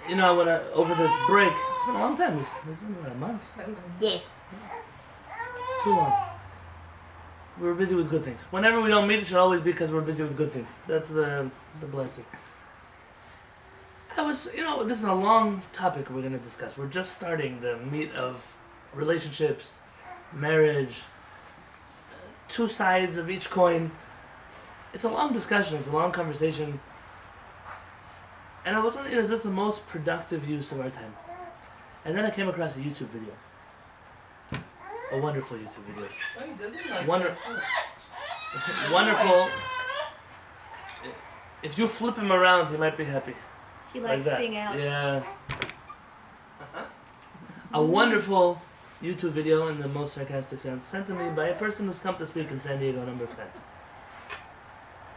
over this break, it's been a long time. It's been about a month. Yes. Too long. We're busy with good things. Whenever we don't meet, it should always be because we're busy with good things. That's the blessing. This is a long topic we're going to discuss. We're just starting the meat of relationships, marriage, two sides of each coin. It's a long discussion. It's a long conversation. And I was wondering, is this the most productive use of our time? And then I came across a YouTube video. A wonderful YouTube video. Wonderful. If you flip him around, he might be happy. He likes that. being out. Yeah. A wonderful YouTube video in the most sarcastic sense sent to me by a person who's come to speak in San Diego a number of times.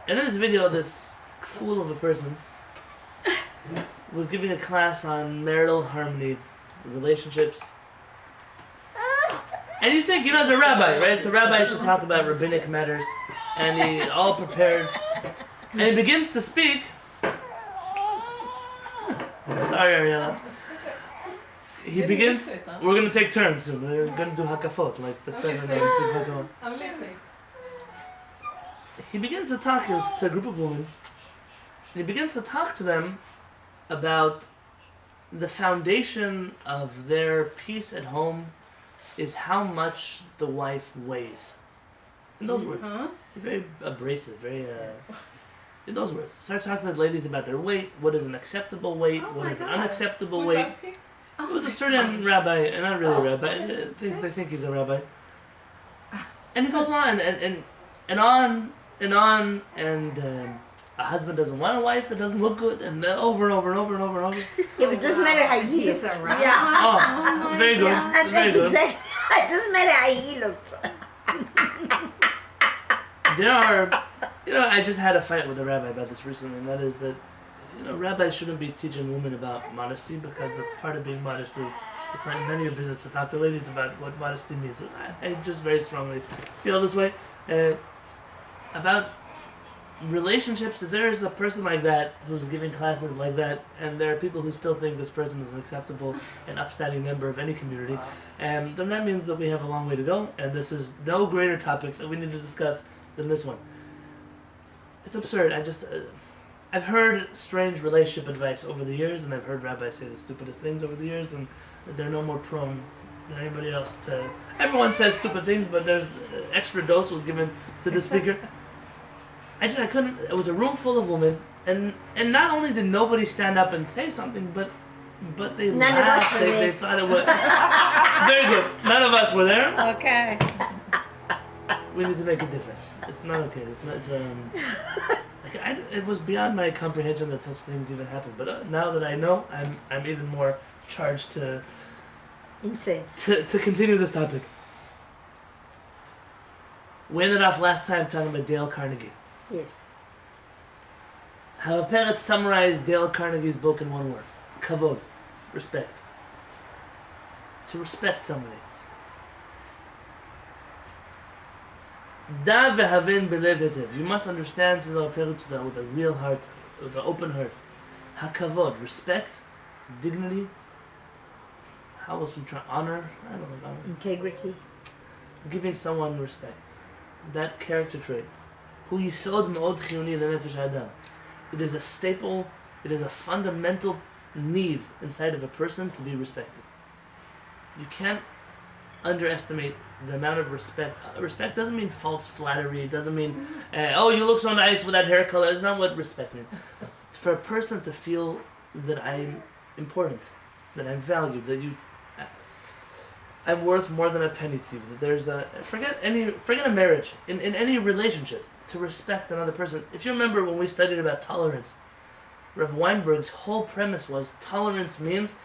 And in this video, this fool of a person was giving a class on marital harmony, relationships. And you think, as a rabbi, right? So rabbi should talk about rabbinic matters. And he all prepared. And he begins to speak. Sorry, Ariella. He begins. We're going to take turns soon. We're going to do hakafot, like the 7 and 6. I'm listening. He begins to talk to a group of women. And he begins to talk to them about the foundation of their peace at home is how much the wife weighs. In those words. Very abrasive, very... in those words. Start talking to the ladies about their weight, what is an acceptable weight, what is an unacceptable weight. Asking? It was a certain rabbi, and not really a rabbi, they think he's a rabbi. And he goes on, and on, and a husband doesn't want a wife that doesn't look good, and over and over and over and over and over. Yeah, but it doesn't matter how he looks. Yeah. Oh, very good. Yeah. Very That's good. exactly. It doesn't matter how he looks. There are, I just had a fight with a rabbi about this recently, and that is that, rabbis shouldn't be teaching women about modesty because the part of being modest is it's not none of your business to talk to ladies about what modesty means. I just very strongly feel this way about relationships. If there is a person like that who's giving classes like that, and there are people who still think this person is an acceptable and upstanding member of any community, then that means that we have a long way to go, and this is no greater topic that we need to discuss than this one. It's absurd. I've heard strange relationship advice over the years, and I've heard rabbis say the stupidest things over the years, and they're no more prone than anybody else to... Everyone says stupid things, but there's extra dose was given to the speaker. I couldn't... It was a room full of women, and not only did nobody stand up and say something, but they None laughed. of us were They there. thought it was... Very good. None of us were there. Okay. We need to make a difference. It's not okay. It was beyond my comprehension that such things even happen. But now that I know, I'm even more charged to continue this topic. We ended off last time talking about Dale Carnegie. Yes. How Peretz summarized Dale Carnegie's book in one word: kavod, respect. To respect somebody. Da vehavin belev hetev. You must understand, says our Peretz, with a real heart, with an open heart. Hakavod, respect, dignity. How else we try? Honor. I don't know. Honor. Integrity. Giving someone respect. That character trait. Hu yisod me'od chiyuni lenefesh ha'adam. It is a staple. It is a fundamental need inside of a person to be respected. You can't underestimate the amount of respect. Respect doesn't mean false flattery. It doesn't mean, oh, you look so nice with that hair color. It's not what respect means. For a person to feel that I'm important, that I'm valued, that I'm worth more than a penny to you. That there's forget a marriage. In any relationship, to respect another person. If you remember when we studied about tolerance, Rav Weinberg's whole premise was tolerance means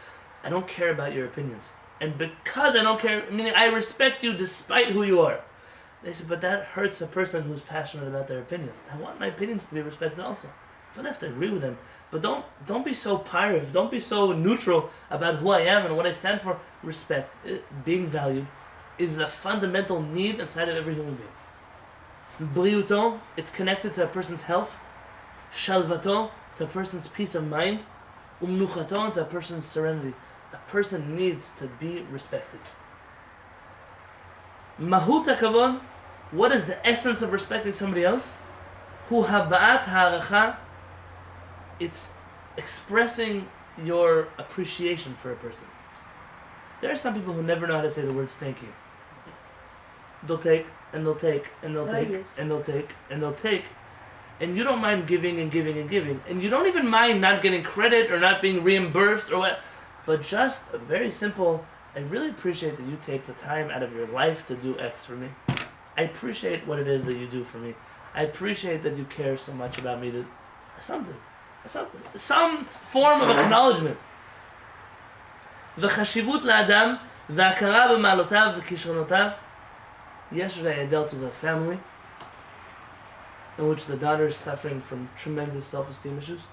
I don't care about your opinions. And because I don't care, meaning I respect you despite who you are. They said, but that hurts a person who's passionate about their opinions. I want my opinions to be respected also. Don't have to agree with them. But don't be so pyriv, don't be so neutral about who I am and what I stand for. Respect, being valued, is a fundamental need inside of every human being. Briuto, it's connected to a person's health. Shalvato, to a person's peace of mind. Umnuchaton, a person's serenity. A person needs to be respected. Mahut hakavod, what is the essence of respecting somebody else? Hu haba'at ha'aracha, it's expressing your appreciation for a person. There are some people who never know how to say the words thank you. They'll take, and they'll take, and they'll take, yes. and they'll take, and they'll take. And you don't mind giving and giving and giving. And you don't even mind not getting credit or not being reimbursed or what. But just a very simple, I really appreciate that you take the time out of your life to do X for me. I appreciate what it is that you do for me. I appreciate that you care so much about me. That some form of acknowledgement. V'chashivut la'adam v'akara b'ma'alotav v'kishronotav. Yesterday I dealt with a family in which the daughter is suffering from tremendous self-esteem issues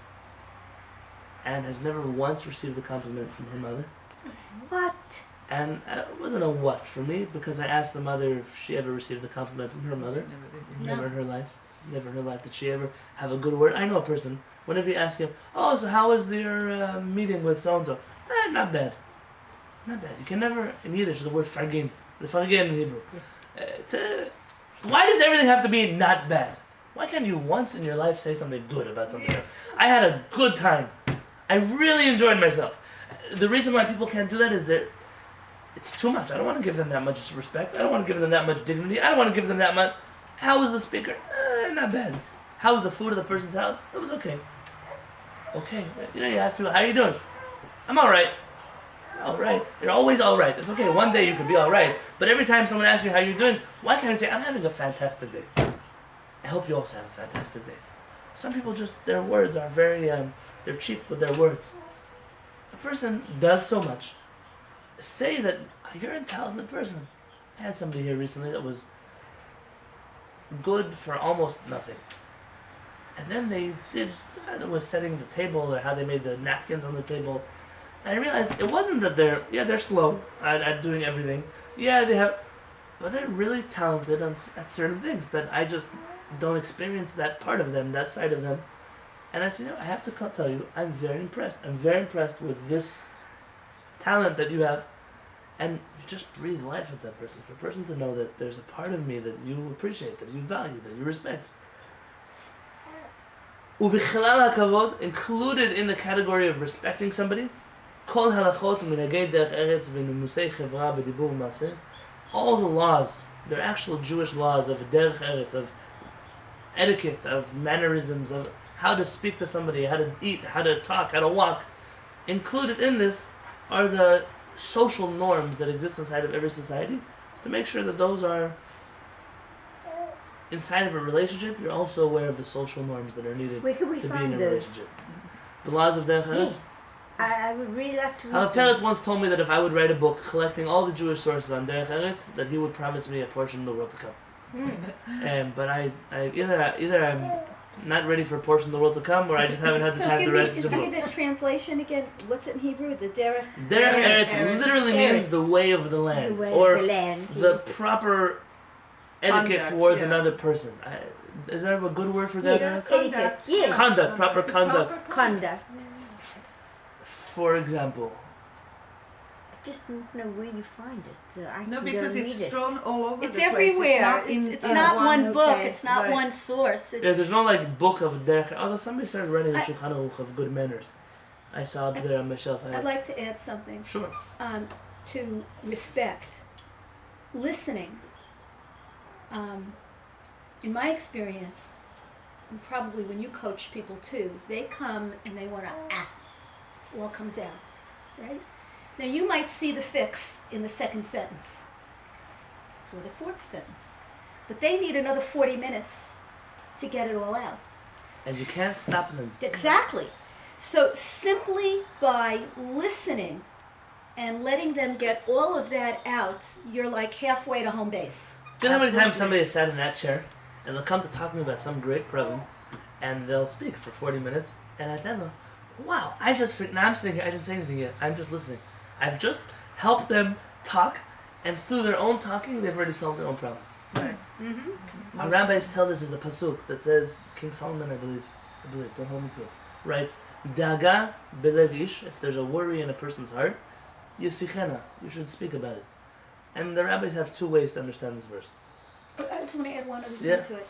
and has never once received a compliment from her mother. What? And it wasn't a what for me, because I asked the mother if she ever received a compliment from her mother. Never in her life. Never in her life did she ever have a good word. I know a person, whenever you ask him, oh, so how was your meeting with so-and-so? Not bad. Not bad. You can never, in Yiddish, the word fargin. The fargin in Hebrew. Why does everything have to be not bad? Why can't you once in your life say something good about something else? I had a good time. I really enjoyed myself. The reason why people can't do that is that it's too much. I don't want to give them that much respect. I don't want to give them that much dignity. I don't want to give them that much. How was the speaker? Not bad. How was the food at the person's house? It was okay. Okay. You ask people, how are you doing? I'm all right. All right. You're always all right. It's okay. One day you could be all right. But every time someone asks you how you're doing, why can't I say, I'm having a fantastic day? I hope you also have a fantastic day. Some people just, their words are very, they're cheap with their words. A person does so much. Say that you're a talented person. I had somebody here recently that was good for almost nothing. And then they was setting the table or how they made the napkins on the table. And I realized it wasn't that they're slow at doing everything. Yeah, they have, but they're really talented at certain things that I just don't experience that part of them, that side of them. And I said, I have to tell you, I'm very impressed. I'm very impressed with this talent that you have. And you just breathe life into that person. For a person to know that there's a part of me that you appreciate, that you value, that you respect. Uvichalal hakavod, included in the category of respecting somebody, kol halachot u'minhagei derech eretz v'numusei chevra b'dibur v'maseh, all the laws, they're actual Jewish laws of derech eretz, of etiquette, of mannerisms, of how to speak to somebody, how to eat, how to talk, how to walk. Included in this are the social norms that exist inside of every society, to make sure that those are inside of a relationship. You're also aware of the social norms that are needed Where can we to be in find a those? relationship. The laws of Derech Eretz. Yes. I would really like to read Rabbi them. Yonatan once told me that if I would write a book collecting all the Jewish sources on Derech Eretz, that he would promise me a portion of the world to come. But I either I'm not ready for a portion of the world to come, or I just haven't had the time to write such a Give me book. the translation again. What's it in Hebrew? The derech. Derech Eretz Eretz. literally Eretz. means the way of the land, The way or of the land. the proper etiquette Conduct, towards yeah. another person. Is there a good word for that? Yes, Eretz? etiquette. Yes. Conduct, proper conduct. Conduct. For example, I just don't know where you find it. So I No, can because go read it's it. drawn all over It's the place. everywhere. It's It's in not one book. okay. It's not Right. one source. It's, yeah, there's no like book of Derech. Although somebody started writing a I- Shulchan Aruch of good manners. I saw up there on my shelf. I'd like to add something Sure. to respect. Listening. In my experience, and probably when you coach people too, they come and they want to all comes out, right? Now you might see the fix in the second sentence or the fourth sentence, but they need another 40 minutes to get it all out. And you can't stop them. Exactly. So simply by listening and letting them get all of that out, you're like halfway to home base. Do you know how many times Absolutely. somebody has sat in that chair and they'll come to talk to me about some great problem and they'll speak for 40 minutes and I tell them, wow, now I'm sitting here, I didn't say anything yet, I'm just listening. I've just helped them talk, and through their own talking, they've already solved their own problem. Right. Mm-hmm. Our rabbis tell this as a pasuk that says, King Solomon, I believe, don't hold me to it, writes, Daga belev ish, if there's a worry in a person's heart, yisichena, you should speak about it. And the rabbis have two ways to understand this verse. I just want to add one other thing Yeah. to it.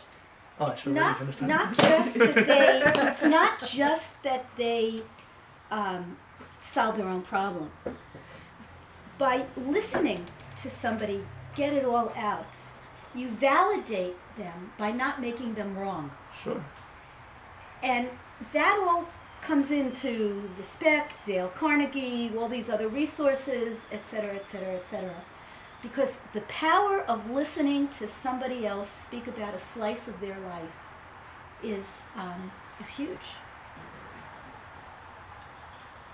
Oh, I It's should have finished not just that they. It's not just that they solve their own problem. By listening to somebody get it all out, you validate them by not making them wrong, Sure. and that all comes into respect, Dale Carnegie, all these other resources, etc., etc., etc. Because the power of listening to somebody else speak about a slice of their life is huge.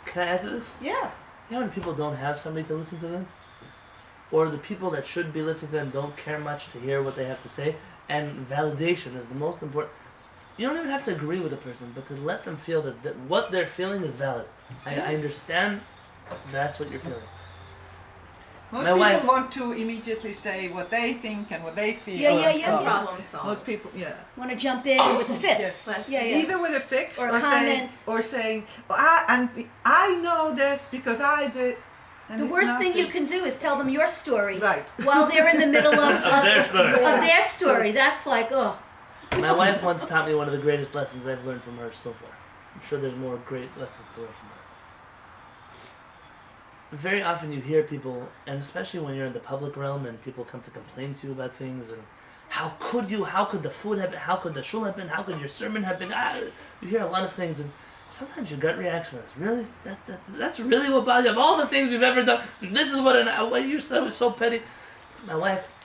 Can I add to this? Yeah. You know when people don't have somebody to listen to them? Or the people that should be listening to them don't care much to hear what they have to say? And validation is the most important. You don't even have to agree with the person, but to let them feel that what they're feeling is valid. I understand that's what you're feeling. Most My people wife- want to immediately say what they think and what they feel. Yeah, and yeah, so yeah. on. Problem solved. Most people, yeah. Want to jump in with a fix? Yes. Yeah, yeah. Either with a fix Or a or saying, comment. well, I know this because I did. And The it's worst not thing you the- can do is tell them your story Right. while they're in the middle of Their story. of their story. That's like, oh. My wife once taught me one of the greatest lessons I've learned from her so far. I'm sure there's more great lessons to learn from her. Very often you hear people, and especially when you're in the public realm and people come to complain to you about things and how could the food have been, how could the shul have been, how could your sermon have been, you hear a lot of things and sometimes your gut reaction is, really? That's really what bothers you? Of all the things we've ever done, this is what you're so petty. My wife,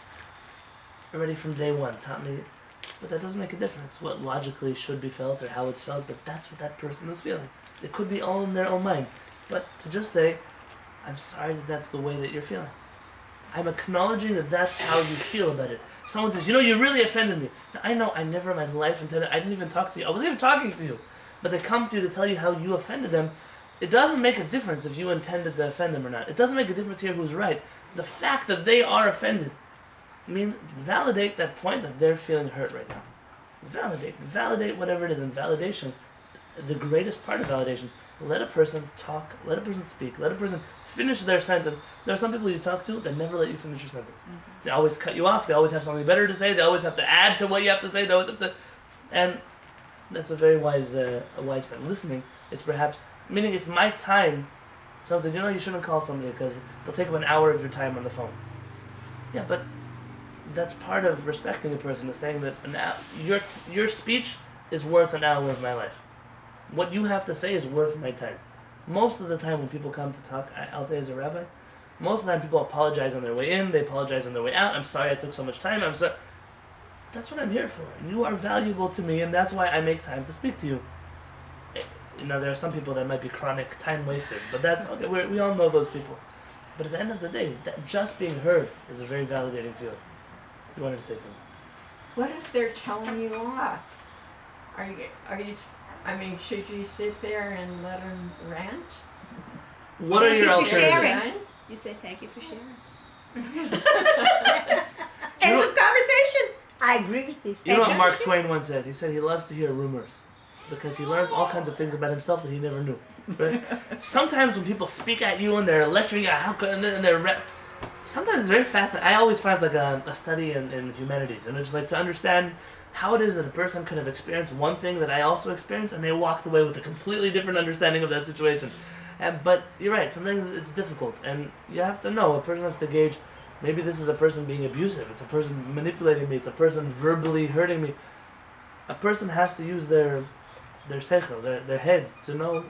already from day one, taught me, but that doesn't make a difference what logically should be felt or how it's felt, but that's what that person is feeling. It could be all in their own mind. But to just say, I'm sorry that that's the way that you're feeling. I'm acknowledging that that's how you feel about it. Someone says, you really offended me. Now, I know I never in my life intended, I didn't even talk to you. I wasn't even talking to you. But they come to you to tell you how you offended them. It doesn't make a difference if you intended to offend them or not. It doesn't make a difference here who's right. The fact that they are offended means validate that point that they're feeling hurt right now. Validate whatever it is. And validation, the greatest part of validation, let a person talk, let a person speak, let a person finish their sentence. There are some people you talk to that never let you finish your sentence. They always cut you off, they always have something better to say, they always have to add to what you have to say, they always have to... And that's a very wise point. Listening is perhaps... Meaning if my time, something, you shouldn't call somebody because they'll take up an hour of your time on the phone. Yeah, but that's part of respecting a person, is saying that your speech is worth an hour of my life. What you have to say is worth my time. Most of the time when people come to talk, I'll tell you as a rabbi, most of the time people apologize on their way in, they apologize on their way out. I'm sorry I took so much time. That's what I'm here for. You are valuable to me, and that's why I make time to speak to you. There are some people that might be chronic time wasters, but that's okay. We all know those people. But at the end of the day, that just being heard is a very validating feeling. You wanted to say something? What if they're telling you off? Are you? I mean, should you sit there and let them rant? What are your Thank you for alternatives? sharing. You say thank you for sharing. End of conversation. I agree with you. You know what Mark Twain once said? He said he loves to hear rumors because he learns all kinds of things about himself that he never knew. Right? Sometimes when people speak at you and they're lecturing you, sometimes it's very fascinating. I always find it's like a study in humanities, and it's like to understand how it is that a person could have experienced one thing that I also experienced, and they walked away with a completely different understanding of that situation. But you're right, sometimes it's difficult, and you have to know, a person has to gauge, maybe this is a person being abusive, it's a person manipulating me, it's a person verbally hurting me. A person has to use their seichel, their head, to know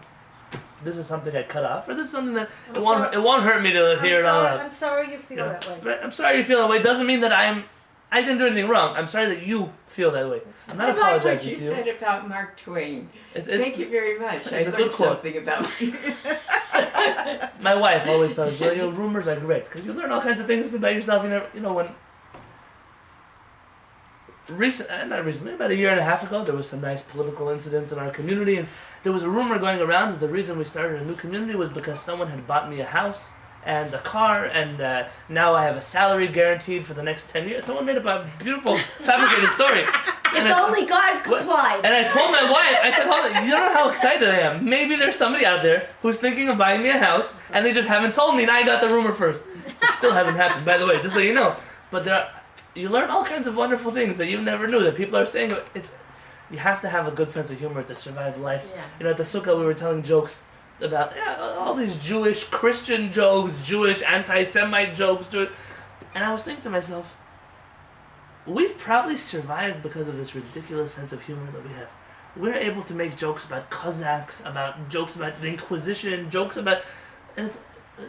this is something I cut off, or this is something that it won't hurt me to hear it all out. I'm sorry you feel that way. Right? I'm sorry you feel that way. Doesn't mean that I didn't do anything wrong. I'm sorry that you feel that way. I'm not I like what apologizing you to you. said about Mark Twain. It's, Thank you very much. I it's a learned good quote. something about myself. My wife always tells me, rumors are great because you learn all kinds of things about yourself. When not recently, about a year and a half ago, there was some nice political incidents in our community, and there was a rumor going around that the reason we started a new community was because someone had bought me a house and a car, and now I have a salary guaranteed for the next 10 years. Someone made up a beautiful fabricated story. And If I- only God complied. And I told my wife, I said, hold on, you don't know how excited I am. Maybe there's somebody out there who's thinking of buying me a house, and they just haven't told me, and I got the rumor first. It still hasn't happened, by the way, just so you know. But you learn all kinds of wonderful things that you never knew, that people are saying. You have to have a good sense of humor to survive life. Yeah. You know, at the sukkah we were telling jokes about all these Jewish, Christian jokes, Jewish, anti-Semite jokes. And I was thinking to myself, we've probably survived because of this ridiculous sense of humor that we have. We're able to make jokes about Cossacks, jokes about the Inquisition, jokes about... And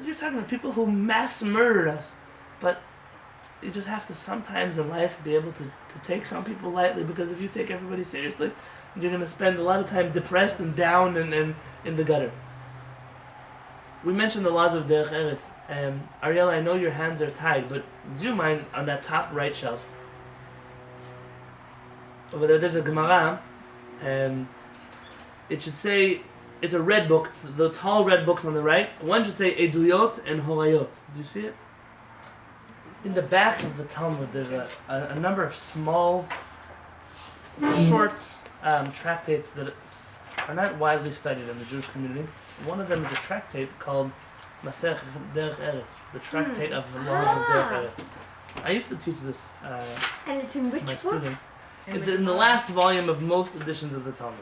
you're talking about people who mass murdered us. But you just have to sometimes in life be able to take some people lightly, because if you take everybody seriously, you're going to spend a lot of time depressed and down and in the gutter. We mentioned the laws of Derech Eretz. Ariella, I know your hands are tied, but do you mind on that top right shelf? Over there's a Gemara. It should say, it's a red book, the tall red books on the right. One should say Eduyot and Horayot. Do you see it? In the back of the Talmud, there's a number of small, short tractates that are not widely studied in the Jewish community. One of them is a tractate called Masech Derech Eretz, the tractate of the laws of Derech Eretz. I used to teach this And it's in to which my book? students. It's in the last volume of most editions of the Talmud.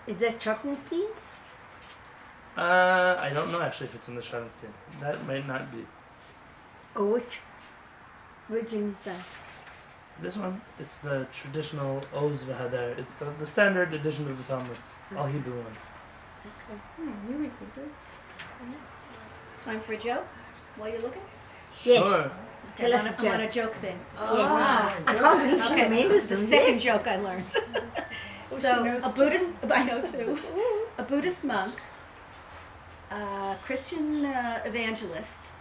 Is that Schottenstein's? I don't know actually if it's in the Schottenstein. That might not be. Or which version is that? This one, it's the traditional Oz V'Hadar. It's the standard edition of the Talmud, all Hebrew one. You read Hebrew. Time for a joke while you're looking? Yes. Sure. Tell us a I'm on a joke. joke thing. Yes. I can't believe she Okay, remembers this is them. the second Yes. joke I learned. she So knows a Buddhist, I know too. A Buddhist monk, a Christian evangelist,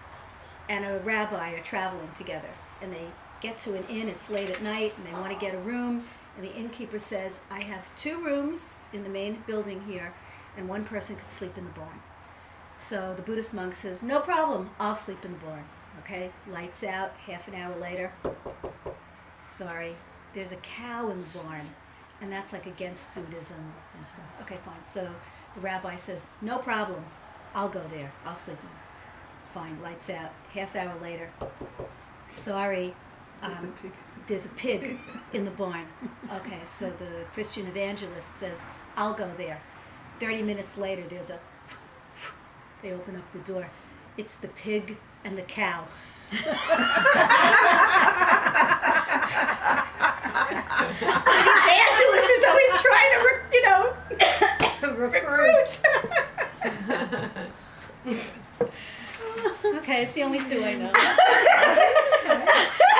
and a rabbi are traveling together, and they get to an inn. It's late at night, and they want to get a room. And the innkeeper says, "I have 2 rooms in the main building here, and one person could sleep in the barn." So the Buddhist monk says, "No problem, I'll sleep in the barn." Okay, lights out. Half an hour later, sorry, there's a cow in the barn, and that's like against Buddhism and stuff. Okay, fine. So the rabbi says, "No problem, I'll go there. I'll sleep in there." Fine, lights out. Half hour later, sorry, there's a pig in the barn. Okay, so the Christian evangelist says, "I'll go there." 30 minutes later, there's a... They open up the door. It's the pig and the cow. The evangelist is always trying to, recruit. Okay, it's the only 2 I know. I'm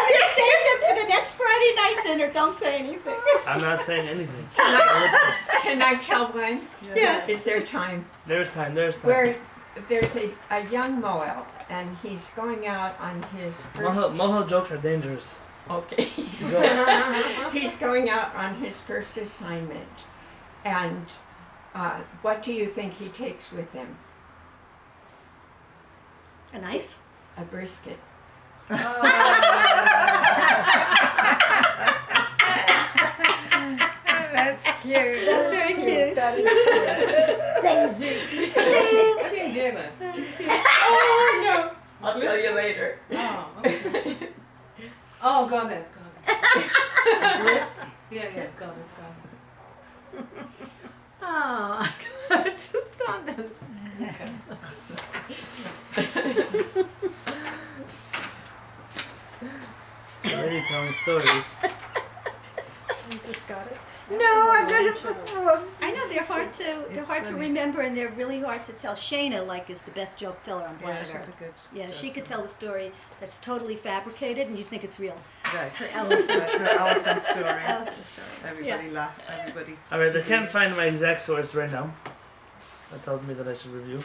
going to save them for the next Friday night dinner. Don't say anything. I'm not saying anything. Can I tell one? Yes. Is there time? There's time. Where there's a young Moel, and he's going out on his first... Mohel jokes are dangerous. Okay. Go. He's going out on his first assignment. And what do you think he takes with him? A knife? A brisket. That's cute. Very cute. That is cute. That is it. I didn't hear that. Oh, no. I'll tell you later. Oh, okay. Oh, got it. Yes? Yeah, got it. Oh, I just thought that. Okay. Already telling stories. You just got it? No, I've got it before. I know they're hard to remember, and they're really hard to tell. Shayna, is the best joke teller on planet Earth. Yeah, she could tell a story that's totally fabricated, and you think it's real. Right. Her elephant story. Elephant story. Elephant story. Everybody laugh. Everybody. Alright, I can't find my exact source right now. That tells me that I should review.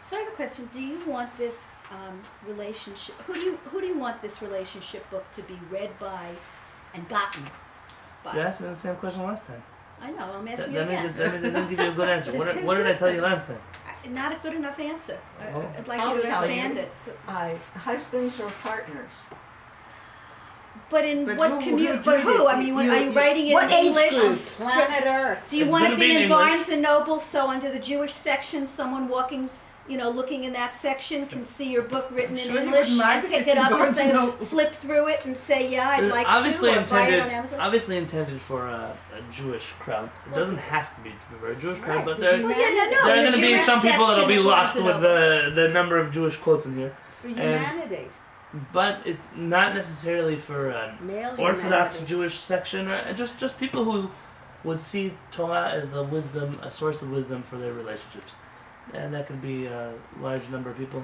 So I have a question. Do you want this relationship? Who do you want this relationship book to be read by and gotten by? You asked me the same question last time. I know. I'm That, asking that you means again. that means I didn't give you a good answer. She's What did I tell you last time? Not a good enough answer. Oh. I'd like I'll you to tell expand you. it. Husbands or partners? But in But what who- community? who But did who? it? I mean, You- are you you- writing it what in age English? group? Planet Earth. Do you It's want gonna to be be in in English. Barnes and Noble? So under the Jewish section, someone walking, looking in that section can see your book written in Sure, you English wouldn't mind and if pick it's it in up and Barnes and say, Noble. flip through it and say, yeah, I'd like obviously to, or buy it on intended, Amazon. obviously intended for a Jewish crowd. It doesn't have to be for a Jewish crowd, Right, but for there, Well, yeah, no, there are in the going to be Jewish some people that'll be section of lost Barnes with and Noble. the number of Jewish quotes in here. For humanity. But it not necessarily for an Male Orthodox humanity. Jewish section, or just people who would see Torah as a source of wisdom for their relationships, and that could be a large number of people.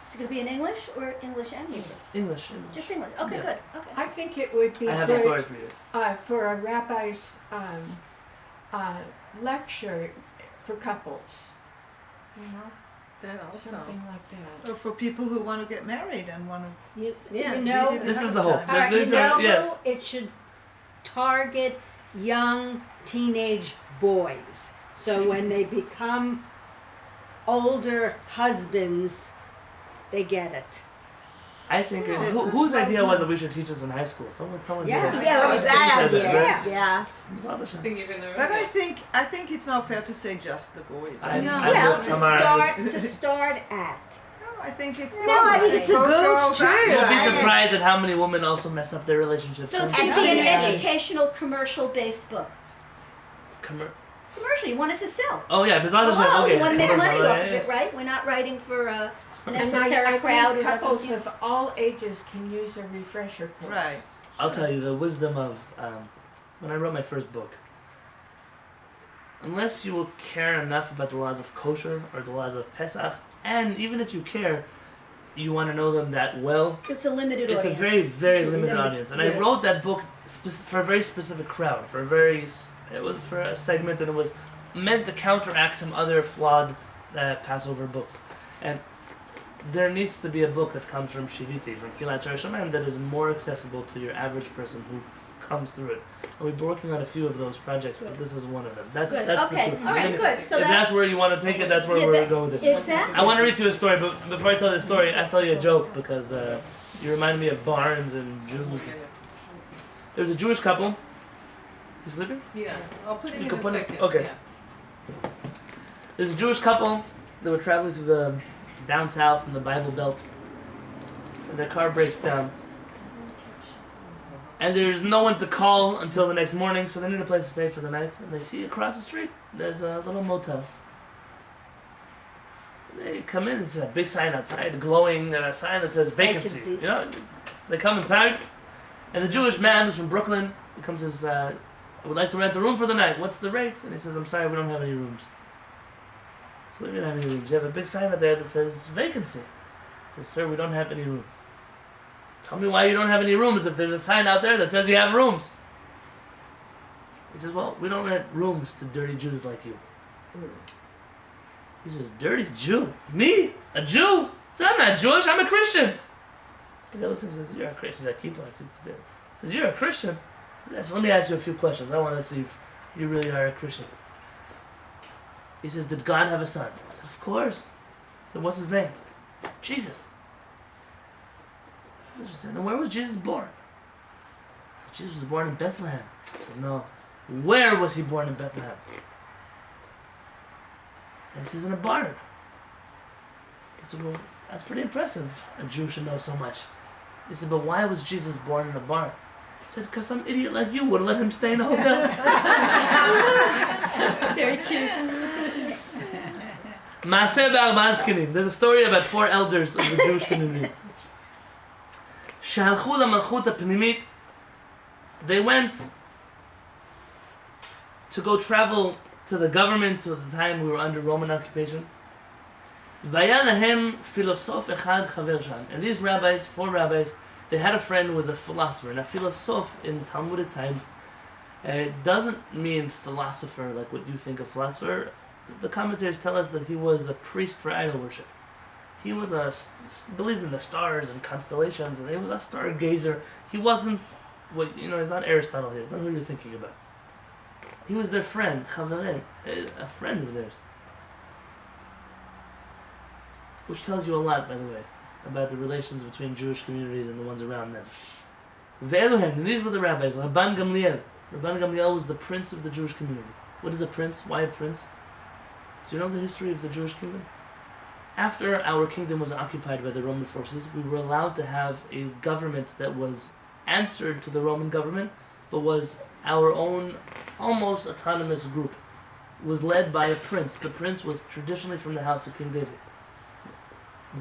It's going to be in English or English and Hebrew? English. Just English. Okay, Yeah. good. Okay. I think it would be I have a good story for you. for a rabbi's lecture for couples. You know, That also. something like that. Or for people who want to get married and want to. Yeah. You know, This is the hope. all right, you These are- know yes. who? It should target young teenage boys. So when they become older husbands, they get it. I think whose idea was that we should teach this in high school? Someone Yeah. did it. Yeah, it was that Someone said idea. right? Yeah. B'ezrat Hashem. think you're gonna. But I think it's not fair to say just the boys. I- No, I well, will to Tamara, start at. No, I think it's. No, I think it's a both girls' girls and too. You'll be guys. surprised at how many women also mess up their relationships. So it's Some- going to be an Absolutely. educational, commercial-based book. Commer- Commercial. You want it to sell. Oh yeah, B'ezrat Hashem. Oh, Okay. you want to make money commercial, off of yes. it, right? We're not writing for an And esoteric crowd who think couples doesn't. of all ages can use a refresher course. Right. I'll tell you the wisdom of when I wrote my first book. Unless you will care enough about the laws of kosher or the laws of Pesach, and even if you care, you want to know them that well. It's a limited It's a audience. very, very limited audience, and Yes. I wrote that book for a very specific crowd. It was for a segment, and it was meant to counteract some other flawed Passover books. And there needs to be a book that comes from Shiviti, from Kehillat HaShamayim, that is more accessible to your average person who comes through it. And we've been working on a few of those projects, but this is one of them. That's Good. that's Okay. the truth. All right. If Good. So that's where you want to take it, that's where Yeah, we're that- going with it. Exactly. I want to read you a story, but before I tell the story, I have to tell you a joke because you remind me of Barnes and Jews. There was a Jewish couple. He's sleeping? Yeah, I'll put him You in can a put it- second. okay. Yeah. There's a Jewish couple that were traveling to the down south in the Bible Belt, and their car breaks down. And there's no one to call until the next morning, so they need a place to stay for the night. And they see across the street, there's a little motel. They come in, it's a big sign outside, a glowing sign that says vacancy. Vacancy. You know, they come inside, and the Jewish man who's from Brooklyn, he comes and says, I would like to rent a room for the night. What's the rate? And he says, I'm sorry, we don't have any rooms. So we don't have any rooms. You have a big sign out there that says vacancy. He says, sir, we don't have any rooms. Tell me why you don't have any rooms if there's a sign out there that says you have rooms. He says, well, we don't rent rooms to dirty Jews like you. He says, dirty Jew? Me? A Jew? He says, I'm not Jewish, I'm a Christian. The guy looks at him and says, you're a Christian. He's like, keep on. He says, you're a Christian? He says, let me ask you a few questions. I want to see if you really are a Christian. He says, did God have a son? I said, of course. I said, what's his name? Jesus. I said, and where was Jesus born? I said, Jesus was born in Bethlehem. I said, no. Where was he born in Bethlehem? And he says, in a barn. I said, well, that's pretty impressive. A Jew should know so much. He said, but why was Jesus born in a barn? I said, because some idiot like you would let him stay in a hotel. Very cute. Maaseh be'arba'a zkenim. There's a story about 4 elders of the Jewish community. Shehalchu lamalchut hapnimit. They went to go travel to the government at the time we were under Roman occupation. Vaya lahem filosof echad chaver sham. And these rabbis, 4 rabbis, they had a friend who was a philosopher. Now, philosoph in Talmudic times doesn't mean philosopher like what you think of philosopher. The commentators tell us that he was a priest for idol worship. He was believed in the stars and constellations, and he was a stargazer. He wasn't he's not Aristotle here. Not who you're thinking about. He was their friend, chavarem, a friend of theirs. Which tells you a lot, by the way, about the relations between Jewish communities and the ones around them. Ve'eluhen, and these were the rabbis. Rabban Gamliel. Rabban Gamliel was the prince of the Jewish community. What is a prince? Why a prince? Do you know the history of the Jewish kingdom? After our kingdom was occupied by the Roman forces, we were allowed to have a government that was answered to the Roman government, but was our own, almost autonomous group. It was led by a prince. The prince was traditionally from the house of King David.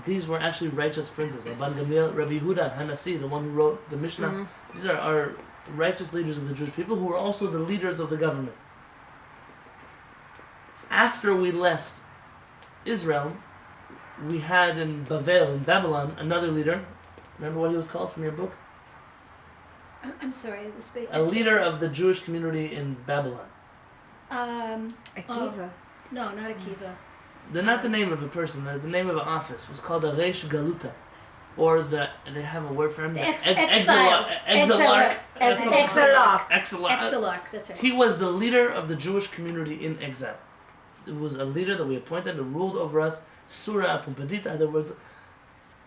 These were actually righteous princes. Rabban Gamliel, Rabbi Yehuda Hanasi, the one who wrote the Mishnah. Mhm. These are our righteous leaders of the Jewish people who were also the leaders of the government. After we left Israel, we had in Bavel, in Babylon, another leader. Remember what he was called from your book? I'm sorry, it was A leader of the Jewish community in Babylon. Akiva. No, not Akiva. They're not the name of a person, the name of an office. It was called a Reish Galuta. Or they have a word for him? The Exilarch. Exilarch. Exarch. Exilarch, that's right. He was the leader of the Jewish community in exile. It was a leader that we appointed and ruled over us. Surah Pumpadita. There was,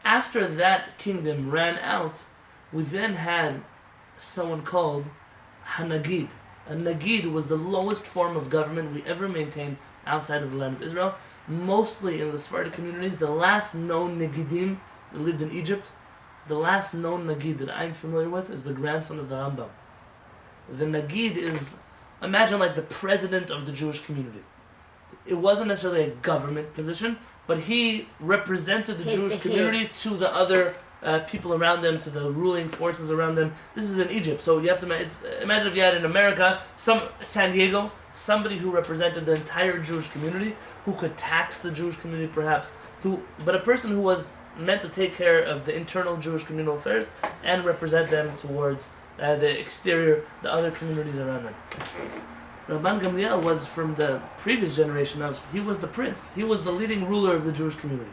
after that kingdom ran out, we then had someone called Hanagid. A Nagid was the lowest form of government we ever maintained outside of the land of Israel. Mostly in the Sephardic communities, the last known Nagidim that lived in Egypt, the last known Nagid that I'm familiar with is the grandson of the Rambam. The Nagid is, imagine like the president of the Jewish community. It wasn't necessarily a government position, but he represented the Jewish community to the other people around them, to the ruling forces around them. This is in Egypt, so you have to imagine if you had in America, San Diego, somebody who represented the entire Jewish community, who could tax the Jewish community perhaps, but a person who was meant to take care of the internal Jewish communal affairs and represent them towards the exterior, the other communities around them. Rabban Gamliel was from the previous generation he was the prince. He was the leading ruler of the Jewish community.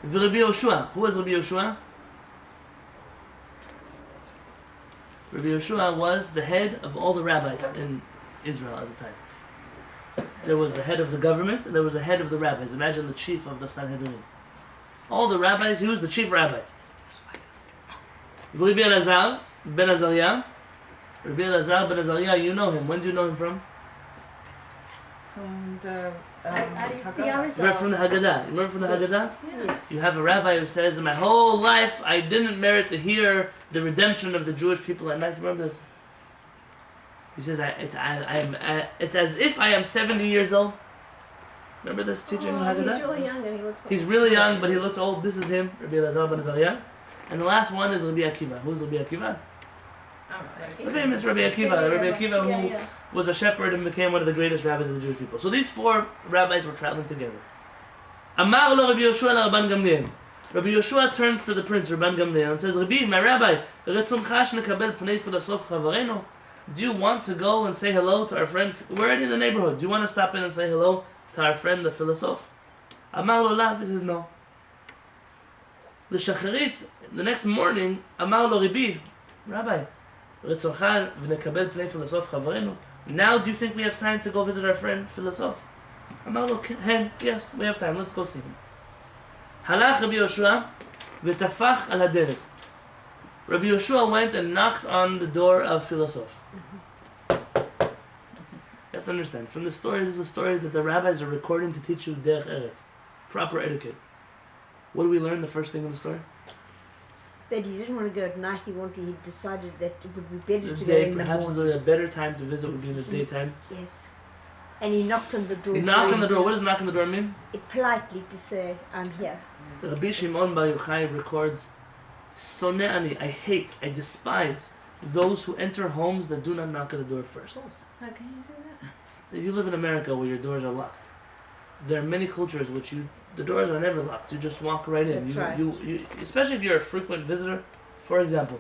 Rabbi Yoshua. Who was Rabbi Yoshua? Rabbi Yoshua was the head of all the rabbis in Israel at the time. There was the head of the government and there was the head of the rabbis. Imagine the chief of the Sanhedrin. All the rabbis, he was the chief rabbi. Rabbi Elazar ben Azariah. Rabbi Elazar ben Azariah, you know him. When do you know him from? From the Remember from the Haggadah. Remember from the Haggadah? Yes. You have a rabbi who says, in my whole life I didn't merit to hear the redemption of the Jewish people at night. Remember this? He says, it's as if I am 70 years old. Remember this teaching in the Haggadah? He's really young and he looks old. He's really young, but he looks old. This is him, Rabbi Elazar ben Azariah. And the last one is Rabbi Akiva. Who's Rabbi Akiva? The famous Rabbi Akiva. Rabbi Akiva who was a shepherd and became one of the greatest rabbis of the Jewish people. So these four rabbis were traveling together. Amar lo Rabbi Yoshua la Rabban Gamliel. Rabbi Yoshua turns to the prince, Rabban Gamliel, and says, Rabbi, my rabbi, retzoncha nekabel pnei filosof chavareno. Do you want to go and say hello to our friend? We're already in the neighborhood. Do you want to stop in and say hello to our friend, the philosopher? Amar lo lav. He says, no. The shacharit, the next morning, Amar lo Rabbi, Rabbi, retzoncha v'nekabel pnei filosof chavareno. Now do you think we have time to go visit our friend, philosopher? Amar lo hen, yes, we have time. Let's go see him. Halach Rabbi Yoshua v'tafach al haderet. Rabbi Yoshua went and knocked on the door of philosopher. You have to understand, from the story, this is a story that the rabbis are recording to teach you derech eretz, proper etiquette. What do we learn the first thing in the story? That he didn't want to go at night, he decided that it would be better The to day, go in the perhaps morning. a better time to visit would be in the daytime. Yes. And he knocked on the door. Knock on the door. What does knock on the door mean? Politely to say, I'm here. Rabbi Shimon Bar Yochai records, Sone'ani, I hate, I despise those who enter homes that do not knock on the door first. How can you do that? If you live in America where your doors are locked, there are many cultures which the doors are never locked. You just walk right in. That's right. You, especially if you're a frequent visitor. For example,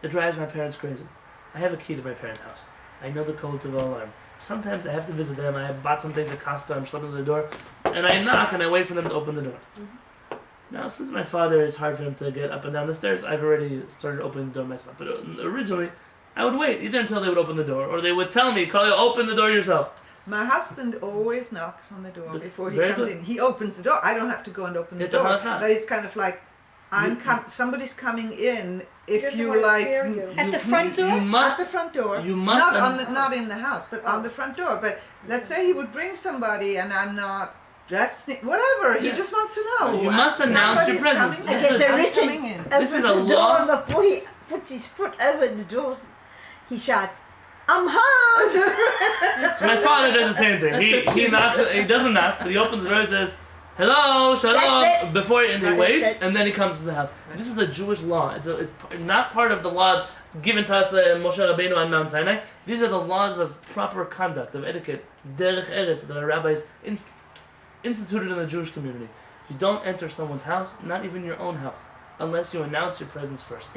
it drives my parents crazy. I have a key to my parents' house. I know the code to the alarm. Sometimes I have to visit them. I bought some things at Costco. I'm schlepping to the door, and I knock and I wait for them to open the door. Mm-hmm. Now, since my father, it's hard for him to get up and down the stairs, I've already started opening the door myself. But originally, I would wait either until they would open the door, or they would tell me, "Kali, open the door yourself." My husband always knocks on the door But before he very comes good. in. He opens the door. I don't have to go and open the It's a door. halakha. But it's kind of like somebody's coming in if doesn't you wanna like scare you. At the front door? You at must. the front door. You must. not in the house, but on the front door. But let's say he would bring somebody and I'm not dressed, whatever. He Yeah. just wants to know. You must announce your Somebody's presence. coming in. This is- Okay, so I'm Richard coming in. This is opens a the door law. and before he puts his foot over the door, he shouts, "I'm home!" So my father does the same thing. He knocks. He doesn't knock, but he opens the door and says, "Hello, That's shalom," it. before and he That's waits, it. and then he comes to the house. This is the Jewish law. It's not part of the laws given to us Moshe Rabbeinu on Mount Sinai. These are the laws of proper conduct, of etiquette, derech eretz, that our rabbis instituted in the Jewish community. You don't enter someone's house, not even your own house, unless you announce your presence first.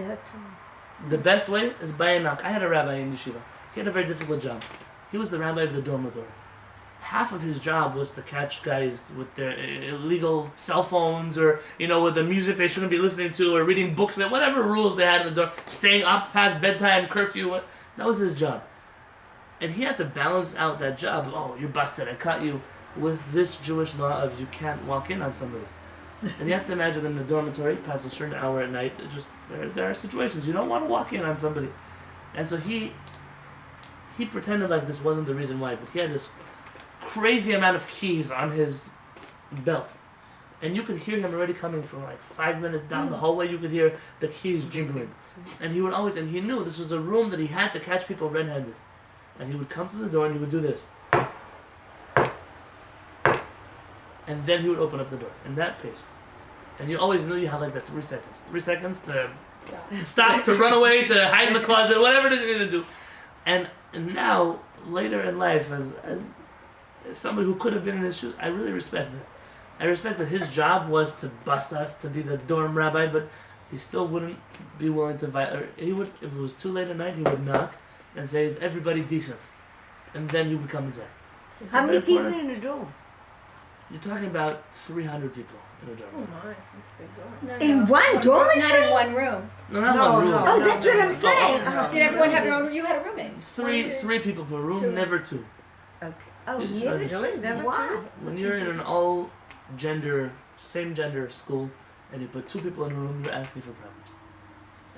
The best way is by a knock. I had a rabbi in yeshiva. He had a very difficult job. He was the rabbi of the dormitory. Half of his job was to catch guys with their illegal cell phones, or with the music they shouldn't be listening to, or reading books, that whatever rules they had in the door, staying up past bedtime, curfew. That was his job, and he had to balance out that job. Oh, you're busted! I caught you. With this Jewish law of you can't walk in on somebody, and you have to imagine in the dormitory, past a certain hour at night, there are situations you don't want to walk in on somebody, and so he pretended like this wasn't the reason why, but he had this crazy amount of keys on his belt, and you could hear him already coming from like 5 minutes down the hallway. You could hear the keys jingling, and he would always, and he knew this was a room that he had to catch people red-handed, and he would come to the door and he would do this, and then he would open up the door in that pace, and you always knew you had like that 3 seconds to stop, to run away, to hide in the closet, whatever it is you're gonna do. And now later in life, as somebody who could have been in his shoes, I really respect that. I respect that his job was to bust us, to be the dorm rabbi, but he still wouldn't be willing to he would, if it was too late at night, he would knock and say, "Is everybody decent?" And then he would come inside. It's How very many people important. in the dorm? You're talking about 300 people in a dorm. Oh my, that's a big door. No, In no. one dormitory? Not in one room. No, not No, one room. no. Oh, that's what I'm saying. no. Did everyone have their own? You had a roommate. Three people per room, Two. never two. Okay. Oh, It's never really- two. Never Why? two? When you're in an all gender, same gender school, and you put two people in a room, you're asking for problems.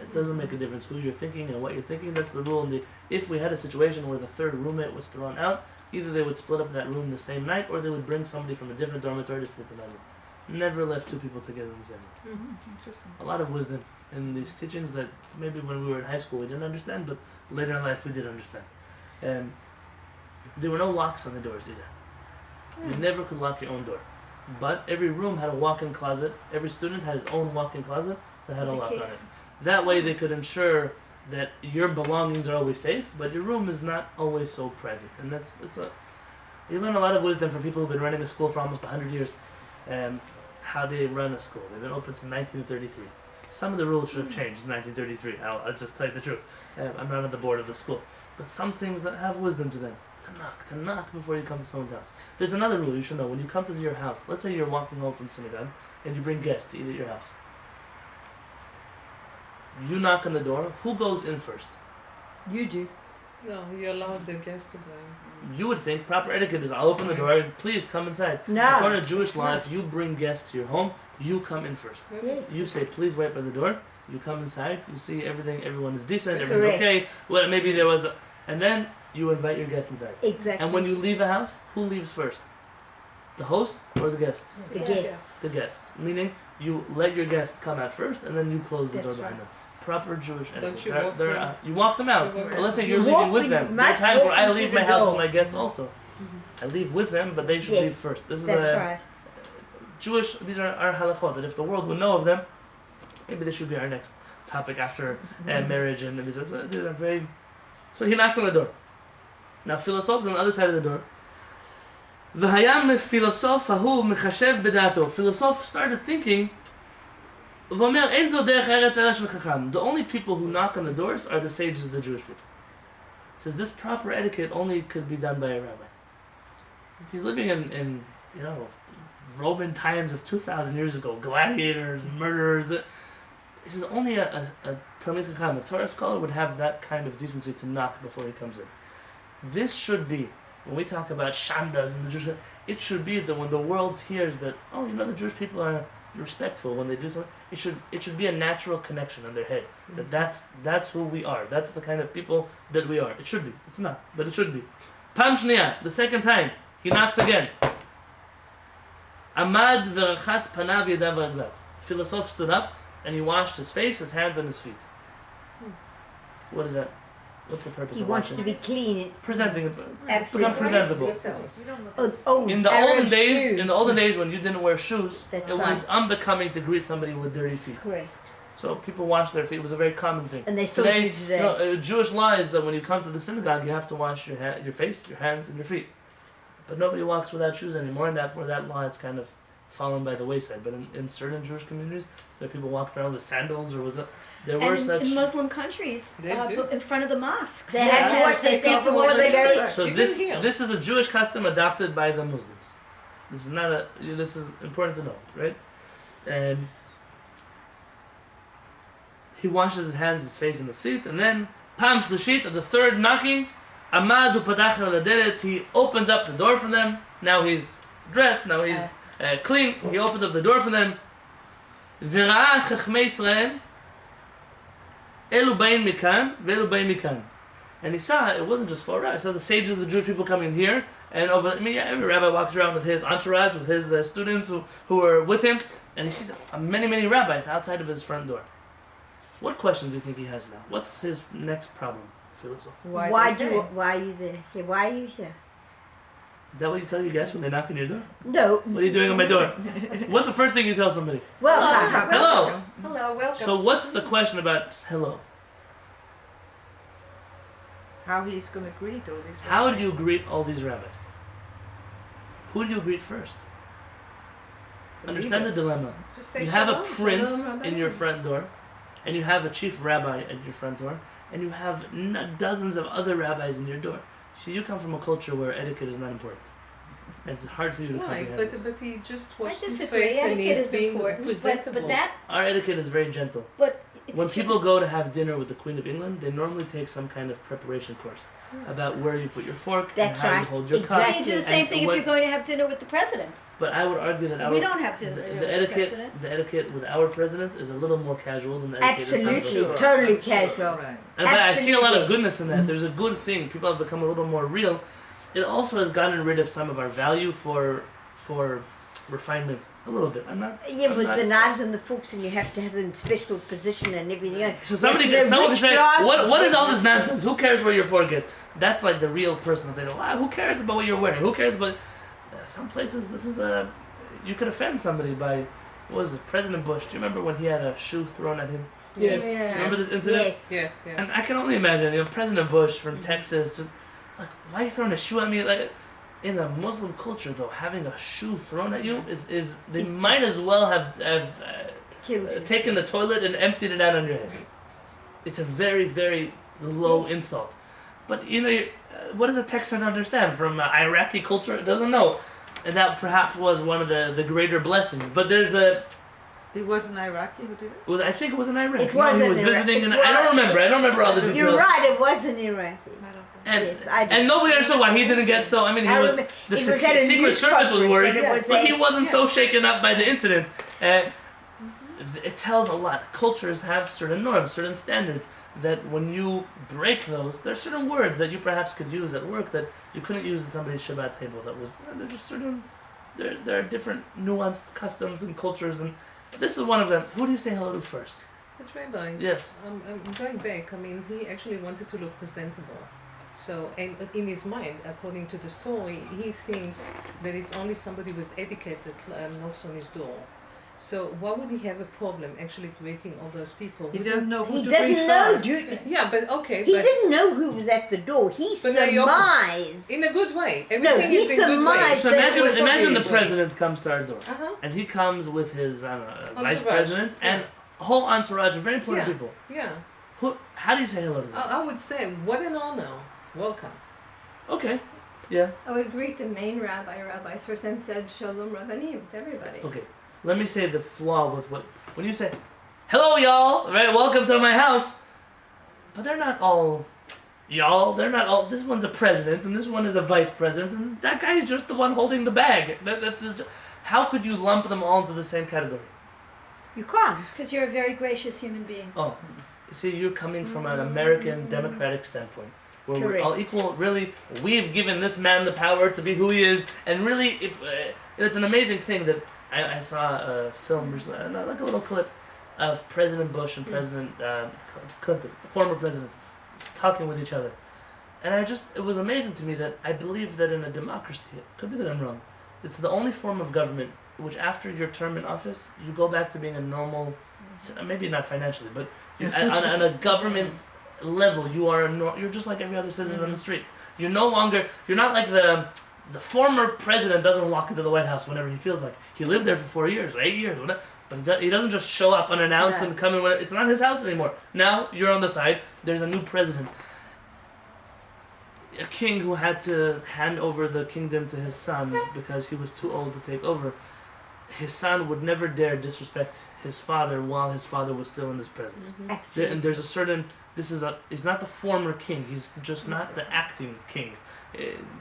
It doesn't make a difference who you're thinking and what you're thinking. That's the rule. If we had a situation where the third roommate was thrown out, either they would split up that room the same night, or they would bring somebody from a different dormitory to sleep in that room. Never left two people together in the same room. Interesting. A lot of wisdom in these teachings that maybe when we were in high school we didn't understand, but later in life we did understand. There were no locks on the doors either. You never could lock your own door. But every room had a walk-in closet. Every student had his own walk-in closet that had a With a lock key. on it. That way they could ensure that your belongings are always safe, but your room is not always so private. And you learn a lot of wisdom from people who've been running a school for almost 100 years. How they run a school. They've been open since 1933. Some of the rules should have changed in 1933. I'll just tell you the truth. I'm not on the board of the school. But some things that have wisdom to them. To knock before you come to someone's house. There's another rule you should know. When you come to your house, let's say you're walking home from synagogue and you bring guests to eat at your house. You knock on the door. Who goes in first? You do. No, you allowed the guest to go in. You would think proper etiquette is I'll open the door and please come inside. No. According to Jewish law, if you bring guests to your home, you come in first. Yes. You say please wait by the door. You come inside. You see everyone is decent. Everyone's Correct. okay. Well, maybe there was and then you invite your guests inside. Exactly. And when you leave a house, who leaves first? The host or the guests? The Yes. guests. The guests. Meaning you let your guests come out first and then you close the door That's behind right. them. Proper Jewish etiquette. Don't you walk them? You walk them out. You walk But let's say them. you're You walk leaving with with- them. you There are must times where walk I them leave to my the house door. with my guests also. I leave with them, but they should Yes. leave first. This is That's a right. Jewish, these are our halachot, that if the world would know of them, maybe this should be our next topic after marriage and these are very... So he knocks on the door. Now philosophs on the other side of the door. V'hayam philosoph hahu mechashev bedato. Philosoph started thinking, v'omer ein zo derech eretz ela shel chacham. The only people who knock on the doors are the sages of the Jewish people. He says this proper etiquette only could be done by a rabbi. He's living in Roman times of 2,000 years ago, gladiators, murderers. He says only a Talmid Chacham, a Torah scholar, would have that kind of decency to knock before he comes in. This should be, when we talk about shandas and the Jewish, it should be that when the world hears that, oh, the Jewish people are respectful when they do something, it should be a natural connection in their head. That's who we are. That's the kind of people that we are. It should be. It's not, but it should be. Pam shniya, the second time, he knocks again. Amad v'rachatz panav yadav v'raglav. Philosoph stood up and he washed his face, his hands, and his feet. What is that? What's the purpose He of wants washing? to be clean. Presenting it. Absolutely. Become presentable. In the olden days when you didn't wear shoes, That's it was unbecoming to greet somebody with dirty feet. Correct. So people wash their feet. It was a very common thing. And they still do today. Jewish law is that when you come to the synagogue, you have to wash your face, your hands, and your feet. But nobody walks without shoes anymore, and therefore that law has kind of fallen by the wayside. But in certain Jewish communities, there people walked around with sandals, or there were such. In Muslim countries, They do. in front of the mosques. They have to watch their feet before they go. So Even this here. this is a Jewish custom adopted by the Muslims. This is not a. This is important to know, right? And he washes his hands, his face, and his feet, and then Pam Shlishit, at the third knocking, Amadu Padach Laderet, he opens up the door for them. Now he's dressed. Now he's clean. He opens up the door for them. V'ra'ah Chachmei Israel, Elu bain mikan, ve'elu bain mikan. And he saw it wasn't just four rabbis. He saw the sages of the Jewish people coming here, and every rabbi walks around with his entourage, with his students who are with him, and he sees many rabbis outside of his front door. What question do you think he has now? What's his next problem, philosopher? Why are you there? Why are you here? Is that what you tell your guests when they knock on your door? No. What are you doing on my door? What's the first thing you tell somebody? Welcome. Hello. Hello, welcome. So what's the question about hello? How he's going to greet all these How do you greet all these rabbis? Who do you greet first? Understand the dilemma. Just say You have a shalom, prince shalom, Rabbi. in your front door, and you have a chief rabbi at your front door, and you have dozens of other rabbis in your door. See, you come from a culture where etiquette is not important. And it's hard for you to Why? comprehend this. But he just I washed his disagree. face and Etiquette he's is being important, presentable. but that, Our etiquette is very gentle. but it's When people go to have dinner with the Queen of England, they normally take some kind of preparation course about where you put your fork That's and how you right. hold your Exactly. cup. you do the same And thing if what- you're going to have dinner with the president. But I would argue that We don't have dinner with the the president. etiquette with our president is a little more casual than the etiquette of Absolutely. the Totally casual. Right. And but I see a lot of Absolutely. goodness in that. There's a good thing. People have become a little more real. It also has gotten rid of some of our value for refinement a little bit. I'm not. Yeah, I'm with not- the knives and the forks, and you have to have them in special position and everything else. So somebody You have to know can which say, glass what is all this nonsense? Who cares where your fork is? That's like the real person. They go, who cares about what you're wearing? Who cares about? Some places, this is a. You could offend somebody by, what was it? President Bush. Do you remember when he had a shoe thrown at him? Yes. Yeah. Remember this incident? Yes. Yes, yes. And I can only imagine, President Bush from Texas, just like, why are you throwing a shoe at me? Like, in a Muslim culture, though, having a shoe thrown at you is they It's might as well have Kills you. taken the toilet and emptied it out on your head. It's a very, very low insult. But what does a Texan understand from Iraqi culture? It doesn't know, and that perhaps was one of the greater blessings. But there's It wasn't Iraqi who did it? I think it was in Iraq. It No, was he in was Iraq. visiting, It and I don't was. remember all the details. You're right, it was in Iraq. And Yes, I do. and nobody understood why he didn't get so. I mean, he I was remember- the he was at a Secret news Service was conference worried, and it was but he there. wasn't so shaken up by the incident. It tells a lot. Cultures have certain norms, certain standards. That when you break those, there are certain words that you perhaps could use at work that you couldn't use at somebody's Shabbat table. They're just certain. There are different nuanced customs and cultures, and this is one of them. Who do you say hello to first? But Rabbi, Yes. I'm going back. I mean, he actually wanted to look presentable. So, and in his mind, according to the story, he thinks that it's only somebody with etiquette that knocks on his door. So, why would he have a problem actually greeting all those people? He Wouldn't- doesn't know who He to doesn't greet know. first. Yeah, but okay, He but didn't know who was at the door. He But now you're- surmised. in a good way. No, Everything he is in good way. surmised So That's imagine the okay. president comes to our door, Uh-huh. and he comes with his vice Entourage, president and a whole entourage of very important Yeah. people. Yeah. How do you say hello to them? I would say, what an honor. Welcome. Okay. Yeah. I would greet the main rabbis first and said Shalom Rabbanim to everybody. Okay. Let me say the flaw with when you say hello y'all, right? Welcome to my house. But they're not all y'all. They're not all. This one's a president, and this one is a vice president, and that guy is just the one holding the bag. That's just, how could you lump them all into the same category? You can't. Because you're a very gracious human being. Oh, you see, you're coming from an American democratic standpoint, where we're all equal. Really, we've given this man the power to be who he is, and really, if it's an amazing thing that I saw a film recently, like a little clip of President Bush and President Clinton, former presidents, talking with each other, and it was amazing to me that I believe that in a democracy, it could be that I'm wrong, it's the only form of government which after your term in office, you go back to being a normal, maybe not financially, but on a government level, you're just like every other citizen on the street. You're not like the former president doesn't walk into the White House whenever he feels like. He lived there for 4 years, or 8 years, whatever, but he doesn't just show up unannounced and come in when it's not his house anymore. Now, you're on the side, there's a new president. A king who had to hand over the kingdom to his son because he was too old to take over. His son would never dare disrespect his father while his father was still in his presence. And there's a certain, he's not the former king, he's just not the acting king.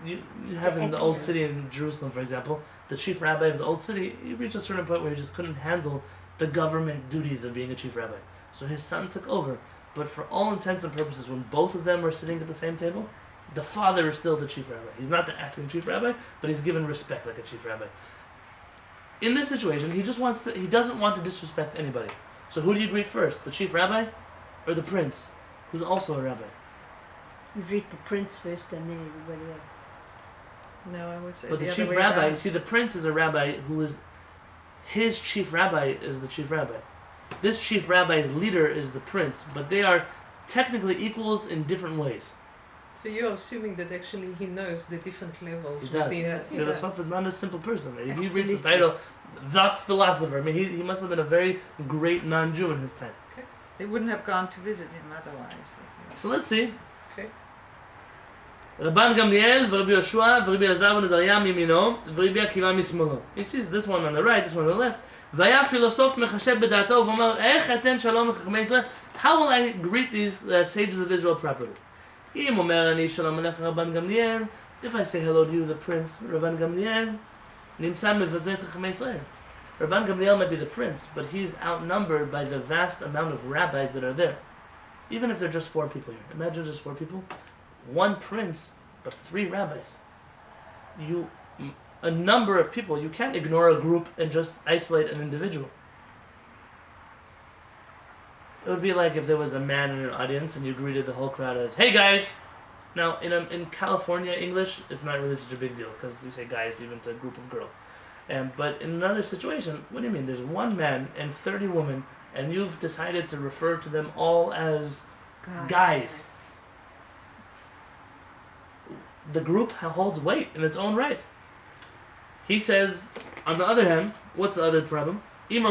You have in the old city in Jerusalem, for example, the chief rabbi of the old city, he reached a certain point where he just couldn't handle the government duties of being a chief rabbi. So his son took over. But for all intents and purposes, when both of them are sitting at the same table, the father is still the chief rabbi. He's not the acting chief rabbi, but he's given respect like a chief rabbi. In this situation, he doesn't want to disrespect anybody. So who do you greet first? The chief rabbi or the prince, who's also a rabbi? You greet the prince first and then everybody else. No, I would say. But the chief rabbi, you see, the prince is a rabbi who is, his chief rabbi is the chief rabbi. This chief rabbi's leader is the prince, but they are technically equals in different ways. So you're assuming that actually he knows the different levels. He does. Within Philosopher is not a simple person. He reads the title, the philosopher. I mean, he must have been a very great non-Jew in his time. Okay. They wouldn't have gone to visit him otherwise. So let's see. Okay. Rabban Gamliel, Rabbi Yoshua, Rabbi Elazar ben Azariah מימינו, Rabbi Akiva משמאלו. He sees this one on the right, this one on the left. והיה פילוסוף מחשב בדעתו ואומר, איך אתן שלום לחכמי ישראל? How will I greet these sages of Israel properly? אם אומר אני שלום עליך רבן גמליאל, if I say hello to you, the prince, Rabban Gamliel, נמצא מבזה את חכמי ישראל. Rabban Gamliel might be the prince, but he's outnumbered by the vast amount of rabbis that are there. Even if they're just 4 people here. Imagine just 4 people. 1 prince, but 3 rabbis. A number of people. You can't ignore a group and just isolate an individual. It would be like if there was a man in an audience and you greeted the whole crowd as, "Hey guys!" Now, in California English, it's not really such a big deal because you say guys even to a group of girls. But in another situation, what do you mean? There's 1 man and 30 women, and you've decided to refer to them all as guys. The group holds weight in its own right. He says, on the other hand, what's the other problem? If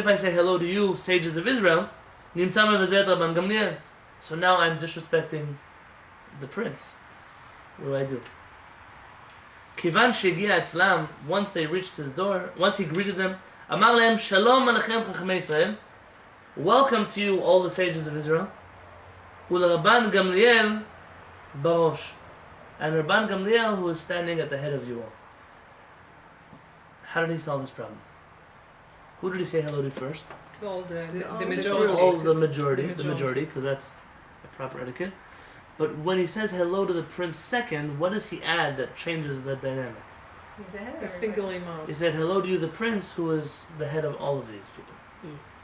I say hello to you, sages of Israel, so now I'm disrespecting the prince. What do I do? Kivan shegia etzlam, once they reached his door, once he greeted them, Amar lehem shalom alechem chachmei Israel, welcome to you, all the sages of Israel. U'lerabban Gamliel barosh, and Rabban Gamliel, who is standing at the head of you all. How did he solve this problem? Who did he say hello to first? To all the majority, because that's the proper etiquette. But when he says hello to the prince second, what does he add that changes the dynamic? He's ahead of A single amount. He said hello to you, the prince, who is the head of all of these people. Yes.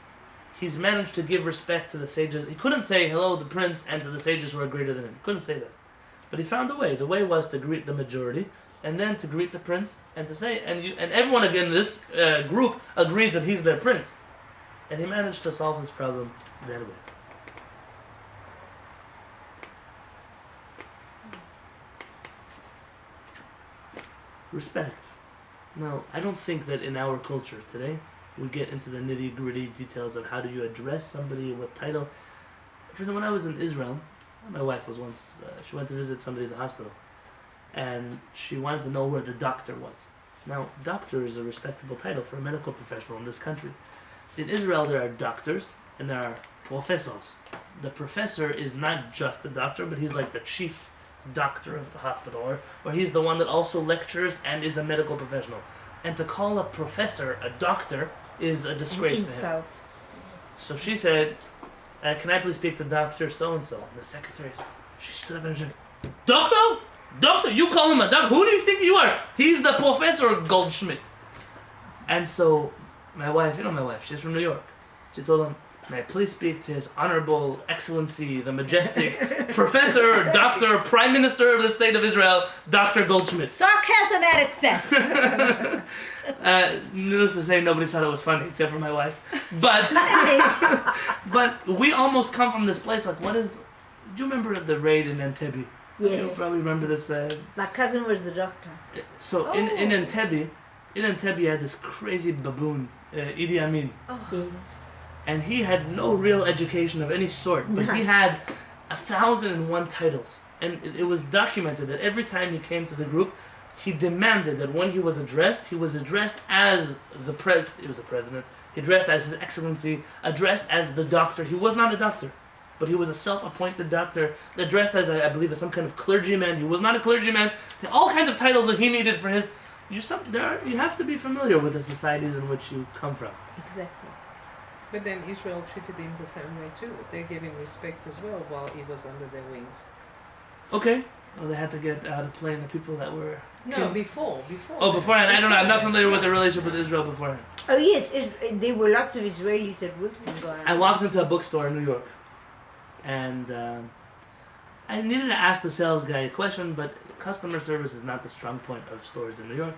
He's managed to give respect to the sages. He couldn't say hello to the prince and to the sages who are greater than him. He couldn't say that. But he found a way. The way was to greet the majority, and then to greet the prince, and to say, and everyone again in this group agrees that he's their prince. And he managed to solve this problem that way. Respect. Now, I don't think that in our culture today, we get into the nitty-gritty details of how do you address somebody, what title. For example, when I was in Israel, my wife was once, she went to visit somebody in the hospital, and she wanted to know where the doctor was. Now, doctor is a respectable title for a medical professional in this country. in Israel there are doctors and there are professors. The professor is not just the doctor, but he's like the chief doctor of the hospital, or he's the one that also lectures and is a medical professional. And to call a professor a doctor is a disgrace to him. Insult. So she said, can I please speak to Dr. So-and-so? And the secretary, she stood up and said, Doctor? Doctor, you call him a doctor? Who do you think you are? He's the Professor Goldschmidt. And so my wife, you know my wife, she's from New York. She told him, may I please speak to His Honorable Excellency, the majestic Professor, Doctor, Prime Minister of the State of Israel, Dr. Goldschmidt. Sarcasm at its best. Needless to say, nobody thought it was funny, except for my wife. But but we almost come from this place, like, what is... Do you remember the raid in Entebbe? You Yes. probably remember this. My cousin was the doctor. So in Entebbe, you had this crazy baboon, Idi Amin. Yes. And he had no real education of any sort, but he had 1,001 titles. And it was documented that every time he came to the group, he demanded that when he was addressed as he was a president, he addressed as His Excellency, addressed as the doctor. He was not a doctor, but he was a self-appointed doctor, addressed as, I believe, as some kind of clergyman. He was not a clergyman. All kinds of titles that he needed for his... You have to be familiar with the societies in which you come from. Exactly. But then Israel treated him the same way too. They gave him respect as well while he was under their wings. Okay. Well, they had to get out of playing the people that were... No, killed. before. Oh, beforehand. I don't know. I'm not familiar with the relationship with Israel beforehand. Oh yes, there were lots of Israelis that worked in Gaza. I walked into a bookstore in New York, and I needed to ask the sales guy a question, but customer service is not the strong point of stores in New York.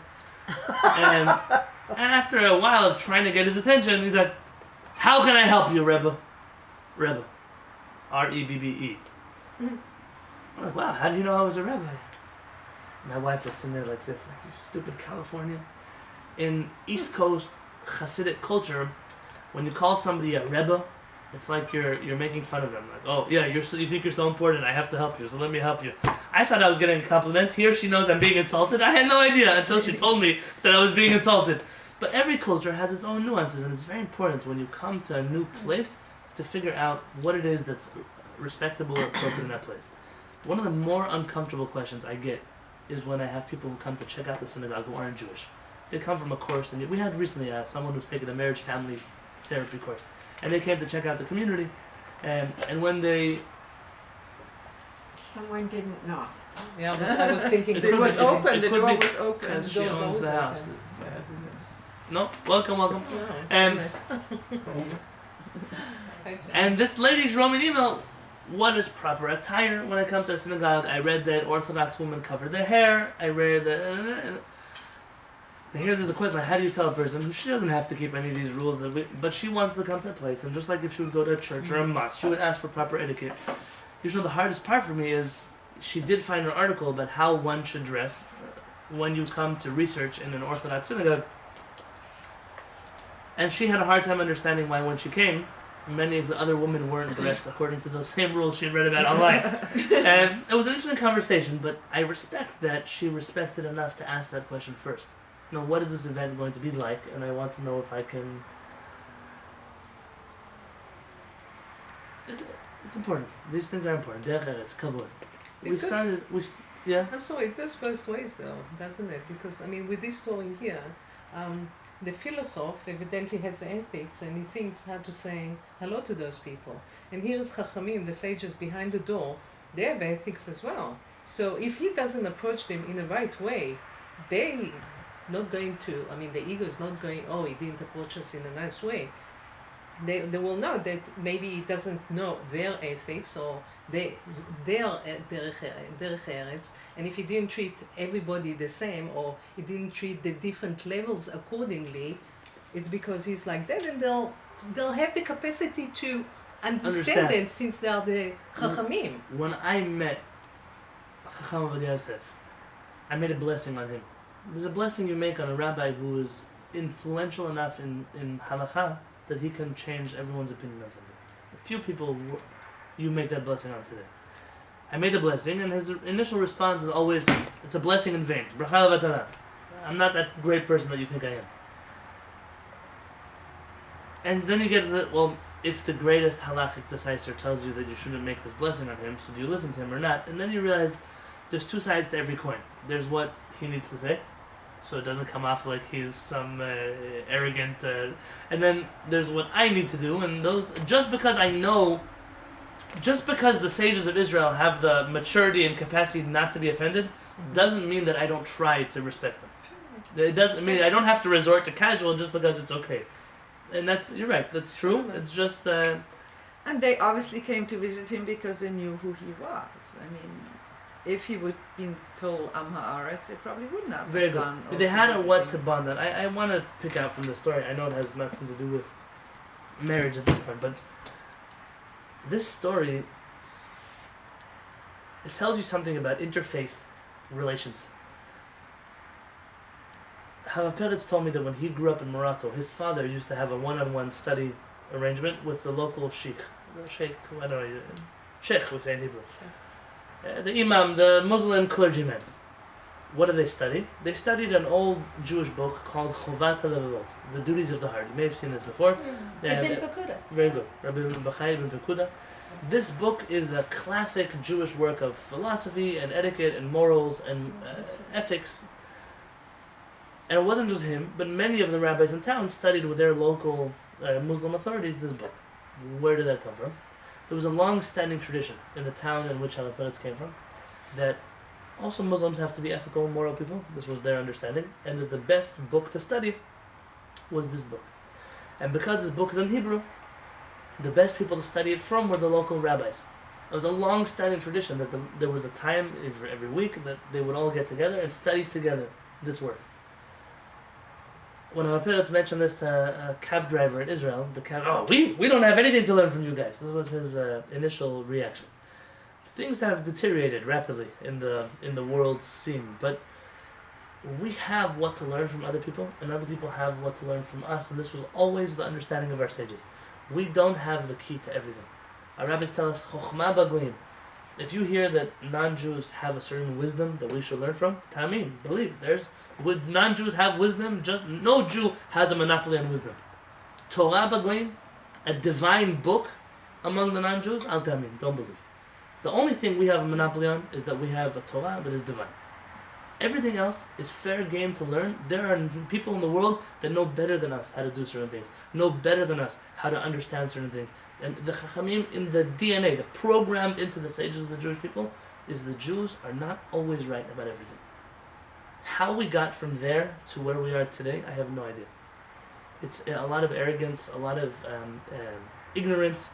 And after a while of trying to get his attention, he's like, "How can I help you, Rebbe?" Rebbe. R-E-B-B-E. Mhm. I'm like, wow, how do you know I was a Rebbe? My wife was sitting there like this, like, you stupid Californian. In East Coast Hasidic culture, when you call somebody a Rebbe, it's like you're making fun of them. Like, oh yeah, you think you're so important, I have to help you, so let me help you. I thought I was getting a compliment. Here she knows I'm being insulted. I had no idea until she told me that I was being insulted. But every culture has its own nuances, and it's very important when you come to a new place to figure out what it is that's respectable or appropriate in that place. One of the more uncomfortable questions I get is when I have people who come to check out the synagogue who aren't Jewish. They come from a course, and we had recently someone who's taken a marriage family therapy course, and they came to check out the community, and when they... Someone didn't knock. Yeah, I was thinking. It was open. The could door be was open. because she Doors owns always the open. house. No, welcome. No, And this lady wrote me an email. What is proper attire when I come to a synagogue? I read that Orthodox women cover their hair. I read that. And here there's a question: how do you tell a person who she doesn't have to keep any of these rules, but she wants to come to a place, and just like if she would go to a church or a mosque, she would ask for proper etiquette. Usually, the hardest part for me is she did find an article about how one should dress when you come to research in an Orthodox synagogue, and she had a hard time understanding why when she came, many of the other women weren't dressed according to those same rules she had read about online. And it was an interesting conversation, but I respect that she respected enough to ask that question first. You know, what is this event going to be like? And I want to know if I can... It's important. These things are important. It's kavod. Yeah? I'm sorry, it goes both ways though, doesn't it? Because, I mean, with this story here, the philosopher evidently has the ethics and he thinks how to say hello to those people. And here's Chachamim, the sages behind the door, they have ethics as well. So if he doesn't approach them in the right way, they not going to, I mean, the ego is not going, oh, he didn't approach us in a nice way. They will know that maybe he doesn't know their ethics or their derech eretz, and if he didn't treat everybody the same or he didn't treat the different levels accordingly, it's because he's like that, and they'll have the capacity to understand it since they are the chachamim. When I met Chacham Avodah Yosef, I made a blessing on him. There's a blessing you make on a rabbi who is influential enough in halakha that he can change everyone's opinion on something. A few people you make that blessing on today. I made the blessing, and his initial response is always, it's a blessing in vain. Bracha levatala. I'm not that great person that you think I am. And then you get the, well, if the greatest halachic decisor tells you that you shouldn't make this blessing on him, so do you listen to him or not? And then you realize there's two sides to every coin. There's what he needs to say, so it doesn't come off like he's some arrogant, and then there's what I need to do, and those, just because the sages of Israel have the maturity and capacity not to be offended, doesn't mean that I don't try to respect them. It doesn't mean I don't have to resort to casual just because it's okay. And you're right, that's true. It's just... And they obviously came to visit him because they knew who he was. I mean, if he would have been told Am Haaretz, it probably wouldn't have very good. gone. They had a visit what him. to bond on. I want to pick out from the story. I know it has nothing to do with marriage at this point, but this story, it tells you something about interfaith relations. Rabbi Peretz told me that when he grew up in Morocco, his father used to have a one-on-one study arrangement with the local sheikh. Sheikh, I don't know, sheikh we say in Hebrew. The imam, the Muslim clergyman. What did they study? They studied an old Jewish book called Chovat HaLevavot, The Duties of the Heart. You may have seen this before. Ibn Pekuda. Very good. Rabbi Bachai ibn Pekuda. This book is a classic Jewish work of philosophy and etiquette and morals and ethics. And it wasn't just him, but many of the rabbis in town studied with their local Muslim authorities this book. Where did that come from? There was a long-standing tradition in the town in which Rabbi Peretz came from that also Muslims have to be ethical and moral people. This was their understanding. And that the best book to study was this book. And because this book is in Hebrew, the best people to study it from were the local rabbis. It was a long-standing tradition that there was a time every week that they would all get together and study together this work. When Rabbi Peretz mentioned this to a cab driver in Israel, we don't have anything to learn from you guys. This was his initial reaction. Things have deteriorated rapidly in the world scene, but we have what to learn from other people, and other people have what to learn from us, and this was always the understanding of our sages. We don't have the key to everything. Our rabbis tell us, Chochma Bagoyim. If you hear that non-Jews have a certain wisdom that we should learn from, Tamim, believe, would non-Jews have wisdom? Just no Jew has a monopoly on wisdom. Torah Bagoyim, a divine book among the non-Jews, Al Tamim, don't believe. The only thing we have a monopoly on is that we have a Torah that is divine. Everything else is fair game to learn. There are people in the world that know better than us how to do certain things, know better than us how to understand certain things. And the Chachamim in the DNA, the programmed into the sages of the Jewish people, is the Jews are not always right about everything. How we got from there to where we are today, I have no idea. It's a lot of arrogance, a lot of ignorance.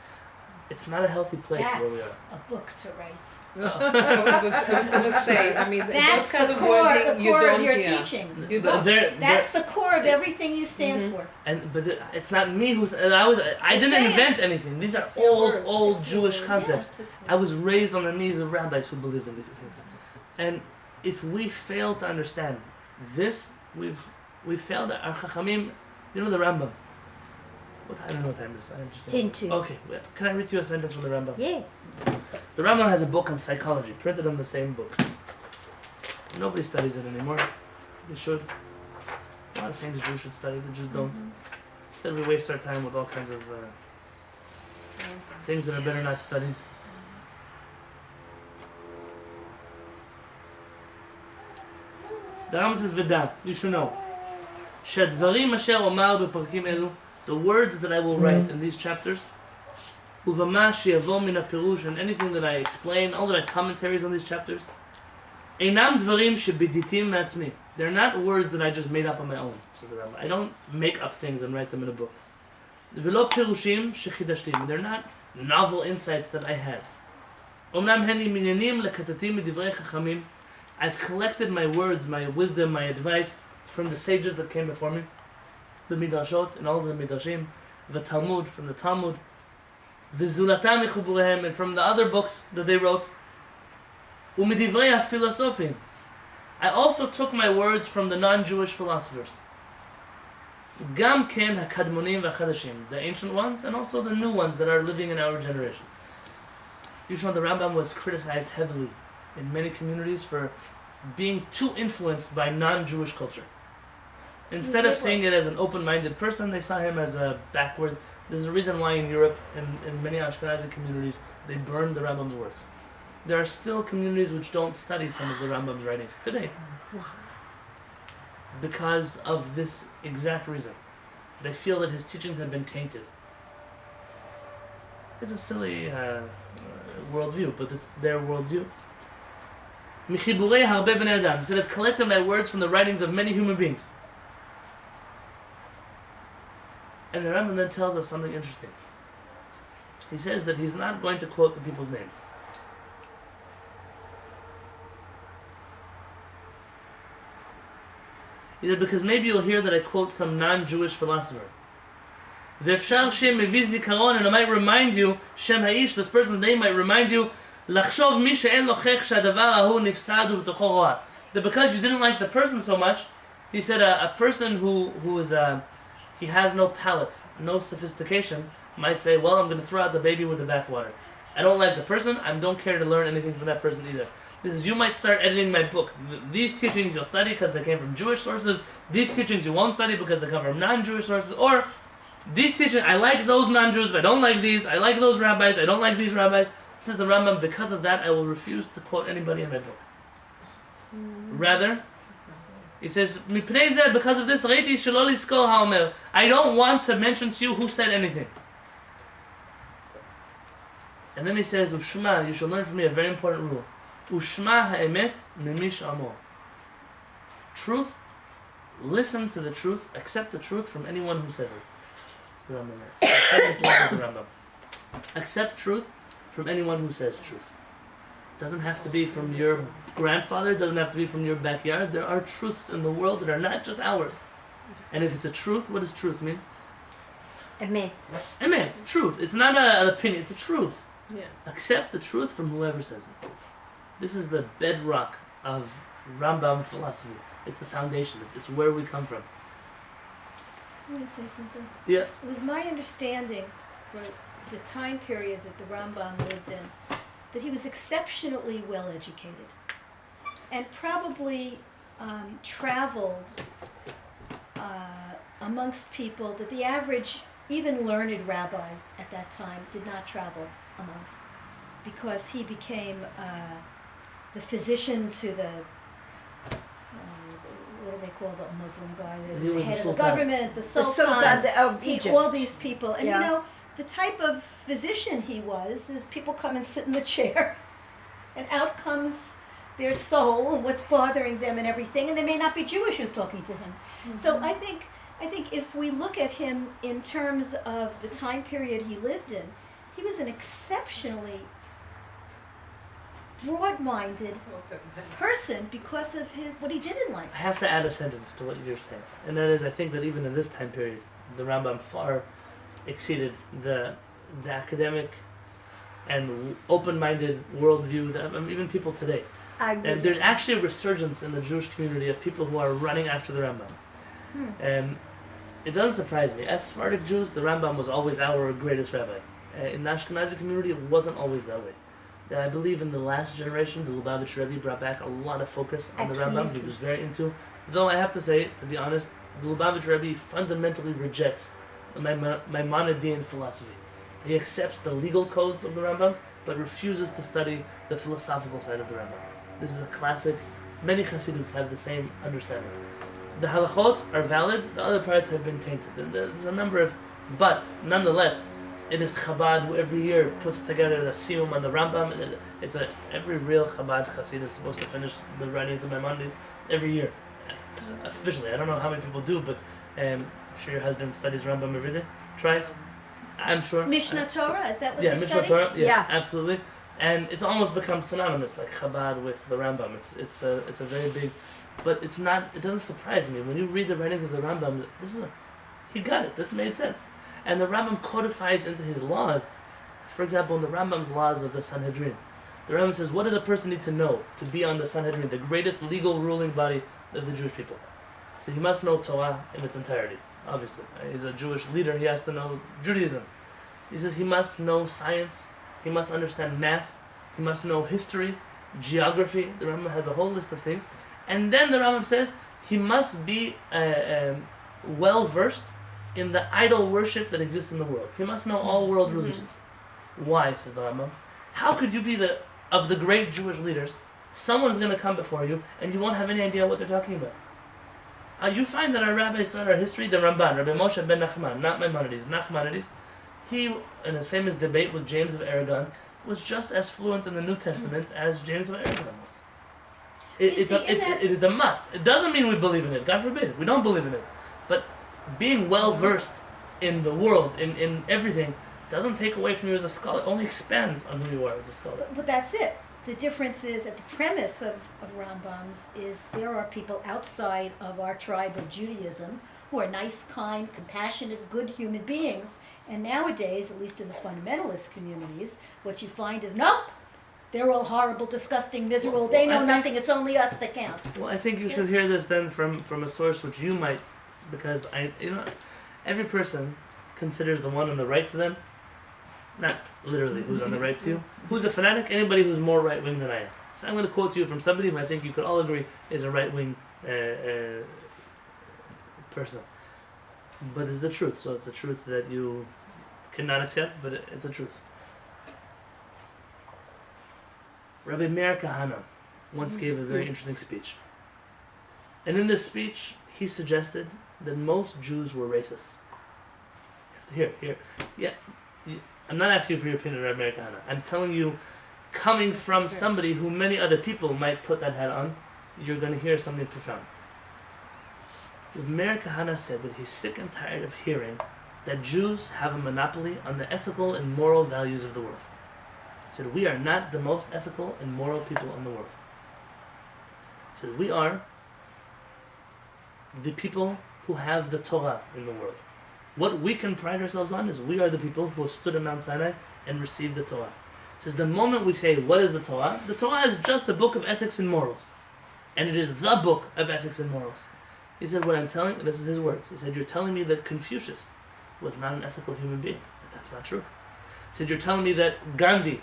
It's not a healthy place where we are. That's a book to write. I was going to say, I mean, That's those kind the of core wording you of don't your hear. teachings. You don't. That's the core of everything you stand for. But it's not me who's. I didn't invent anything. These are old Jewish concepts. I was raised on the knees of rabbis who believed in these things, and if we fail to understand this, we've failed. Our Chachamim, you know the Rambam. I don't know what time it is. I just don't 10 to. Okay, well, can I read to you a sentence from the Rambam? Yes. The Rambam has a book on psychology, printed on the same book. Nobody studies it anymore. They should. A lot of things Jews should study, the Jews don't. Instead we waste our time with all kinds of things that are better not studied. The Rambam says, V'da, you should know. Shadvarim asher omar b'parkim elu, the words that I will write in these chapters, uvama she'yavo min hapirush, and anything that I explain, all the commentaries on these chapters, einam dvarim shebiditim ma'atzmi. They're not words that I just made up on my own, says the Rambam. I don't make up things and write them in a book. V'lo pirushim shechidashtim. They're not novel insights that I had. Omnam heni minyanim lekatatim midivrei chachamim. I've collected my words, my wisdom, my advice from the sages that came before me, the Midrashot and all the Midrashim, the Talmud from the Talmud, the Zulatam Mechuburehem, and from the other books that they wrote, u'midivrei hafilosofim. I also took my words from the non-Jewish philosophers. Gam ken hakadmonim v'chadashim, the ancient ones and also the new ones that are living in our generation. You should know the Rambam was criticized heavily in many communities for being too influenced by non-Jewish culture. Instead of seeing it as an open-minded person, they saw him as a backward. There's a reason why in Europe and in many Ashkenazi communities they burned the Rambam's works. There are still communities which don't study some of the Rambam's writings today because of this exact reason. They feel that his teachings have been tainted. It's a silly worldview, but it's their worldview. Instead of collecting my words from the writings of many human beings. And the Rambam then tells us something interesting. He says that he's not going to quote the people's names. He said, because maybe you'll hear that I quote some non-Jewish philosopher. V'efshar shem mevi zikaron, and it might remind you, Shem Ha'ish, this person's name might remind you, Lachshov mi she'en lochech sha'davar ahu nifsadu v'tocho roa. That because you didn't like the person so much, he said a person who is he has no palate, no sophistication, might say, well, I'm going to throw out the baby with the bathwater. I don't like the person, I don't care to learn anything from that person either. This is, you might start editing my book. These teachings you'll study because they came from Jewish sources. These teachings you won't study because they come from non-Jewish sources. Or, these teachings, I like those non-Jews, but I don't like these. I like those rabbis, I don't like these rabbis. Says the Rambam, because of that, I will refuse to quote anybody in my book. Rather, he says, because of this, I don't want to mention to you who said anything. And then he says, Ushma, you should learn from me a very important rule. Ushma ha'emet mimish amo. Truth, listen to the truth, accept the truth from anyone who says it. It's the Rambam. It's the Rambam. Accept truth from anyone who says truth. Doesn't have to be from your grandfather, doesn't have to be from your backyard. There are truths in the world that are not just ours. And if it's a truth, what does truth mean? Emet. Emet, truth. It's not an opinion, it's a truth. Yeah. Accept the truth from whoever says it. This is the bedrock of Rambam philosophy. It's the foundation. It's where we come from. I'm going to say something. Yeah. It was my understanding for the time period that the Rambam lived in that he was exceptionally well educated and probably traveled amongst people that the average, even learned rabbi at that time did not travel amongst, because he became the physician to the what do they call the Muslim guy, He the was head the of the Sultan. government, the The Sultan, Sultan of Egypt. all these people. And Yeah. you know, the type of physician he was is people come and sit in the chair and out comes their soul and what's bothering them and everything, and they may not be Jewish who's talking to him. So I think if we look at him in terms of the time period he lived in, he was an exceptionally broad-minded person because of what he did in life. I have to add a sentence to what you're saying. And that is, I think that even in this time period, the Rambam far exceeded the academic and open-minded worldview that even people today. I agree. And there's actually a resurgence in the Jewish community of people who are running after the Rambam. It doesn't surprise me. As Sephardic Jews, the Rambam was always our greatest rabbi. In the Ashkenazi community, it wasn't always that way. I believe in the last generation, the Lubavitch Rebbe brought back a lot of focus on the Rambam. He was very into. Though I have to say, to be honest, the Lubavitch Rebbe fundamentally rejects Maimonidean philosophy. He accepts the legal codes of the Rambam, but refuses to study the philosophical side of the Rambam. This is a classic. Many Hasidics have the same understanding. The halachot are valid, the other parts have been tainted. There's a number of, but nonetheless, it is Chabad who every year puts together the siyum on the Rambam. Every real Chabad Hasid is supposed to finish the writings of Maimonides every year. Officially, I don't know how many people do, but I'm sure your husband studies Rambam every day. Tries, I'm sure. Mishnah Torah, is that what Yeah, you Mishnah study? Torah. Yes, Yeah. absolutely. And it's almost become synonymous, like Chabad with the Rambam. It's a very big, but it's not. It doesn't surprise me when you read the writings of the Rambam. He got it. This made sense. And the Rambam codifies into his laws. For example, in the Rambam's laws of the Sanhedrin, the Rambam says, what does a person need to know to be on the Sanhedrin, the greatest legal ruling body of the Jewish people? So he must know Torah in its entirety, obviously. He's a Jewish leader, he has to know Judaism. He says he must know science, he must understand math, he must know history, geography. The Rambam has a whole list of things. And then the Rambam says, he must be well versed in the idol worship that exists in the world. He must know all world religions. Why, says the Rambam? How could you be of the great Jewish leaders? Someone's going to come before you and you won't have any idea what they're talking about. You find that our rabbis studied our history, the Ramban, Rabbi Moshe ben Nachman, not Maimonides, Nachmanides, he, in his famous debate with James of Aragon, was just as fluent in the New Testament as James of Aragon was. It is a must. It doesn't mean we believe in it. God forbid. We don't believe in it. But being well versed in the world, in everything, doesn't take away from you as a scholar. It only expands on who you are as a scholar. But that's it. The difference is that the premise of Rambam's is there are people outside of our tribe of Judaism who are nice, kind, compassionate, good human beings. And nowadays, at least in the fundamentalist communities, what you find is, nope, they're all horrible, disgusting, miserable. They know nothing. It's only us that counts. Well, I think you should hear this then from a source which you might, because every person considers the one on the right to them, not literally who's on the right to you, who's a fanatic, anybody who's more right-wing than I am. So I'm going to quote to you from somebody who I think you could all agree is a right-wing person. But it's the truth, so it's a truth that you cannot accept, but it's a truth. Rabbi Meir Kahana once gave a very interesting speech. And in this speech, he suggested that most Jews were racists. You have to hear. Yeah, I'm not asking you for your opinion, Rabbi Meir Kahana. I'm telling you, coming from somebody who many other people might put that hat on, you're going to hear something profound. Meir Kahana said that he's sick and tired of hearing that Jews have a monopoly on the ethical and moral values of the world. He said, we are not the most ethical and moral people in the world. He said, we are the people who have the Torah in the world. What we can pride ourselves on is we are the people who stood on Mount Sinai and received the Torah. He says, the moment we say, what is the Torah is just a book of ethics and morals. And it is the book of ethics and morals. He said, what I'm telling, this is his words, he said, you're telling me that Confucius was not an ethical human being. And that's not true. He said, you're telling me that Gandhi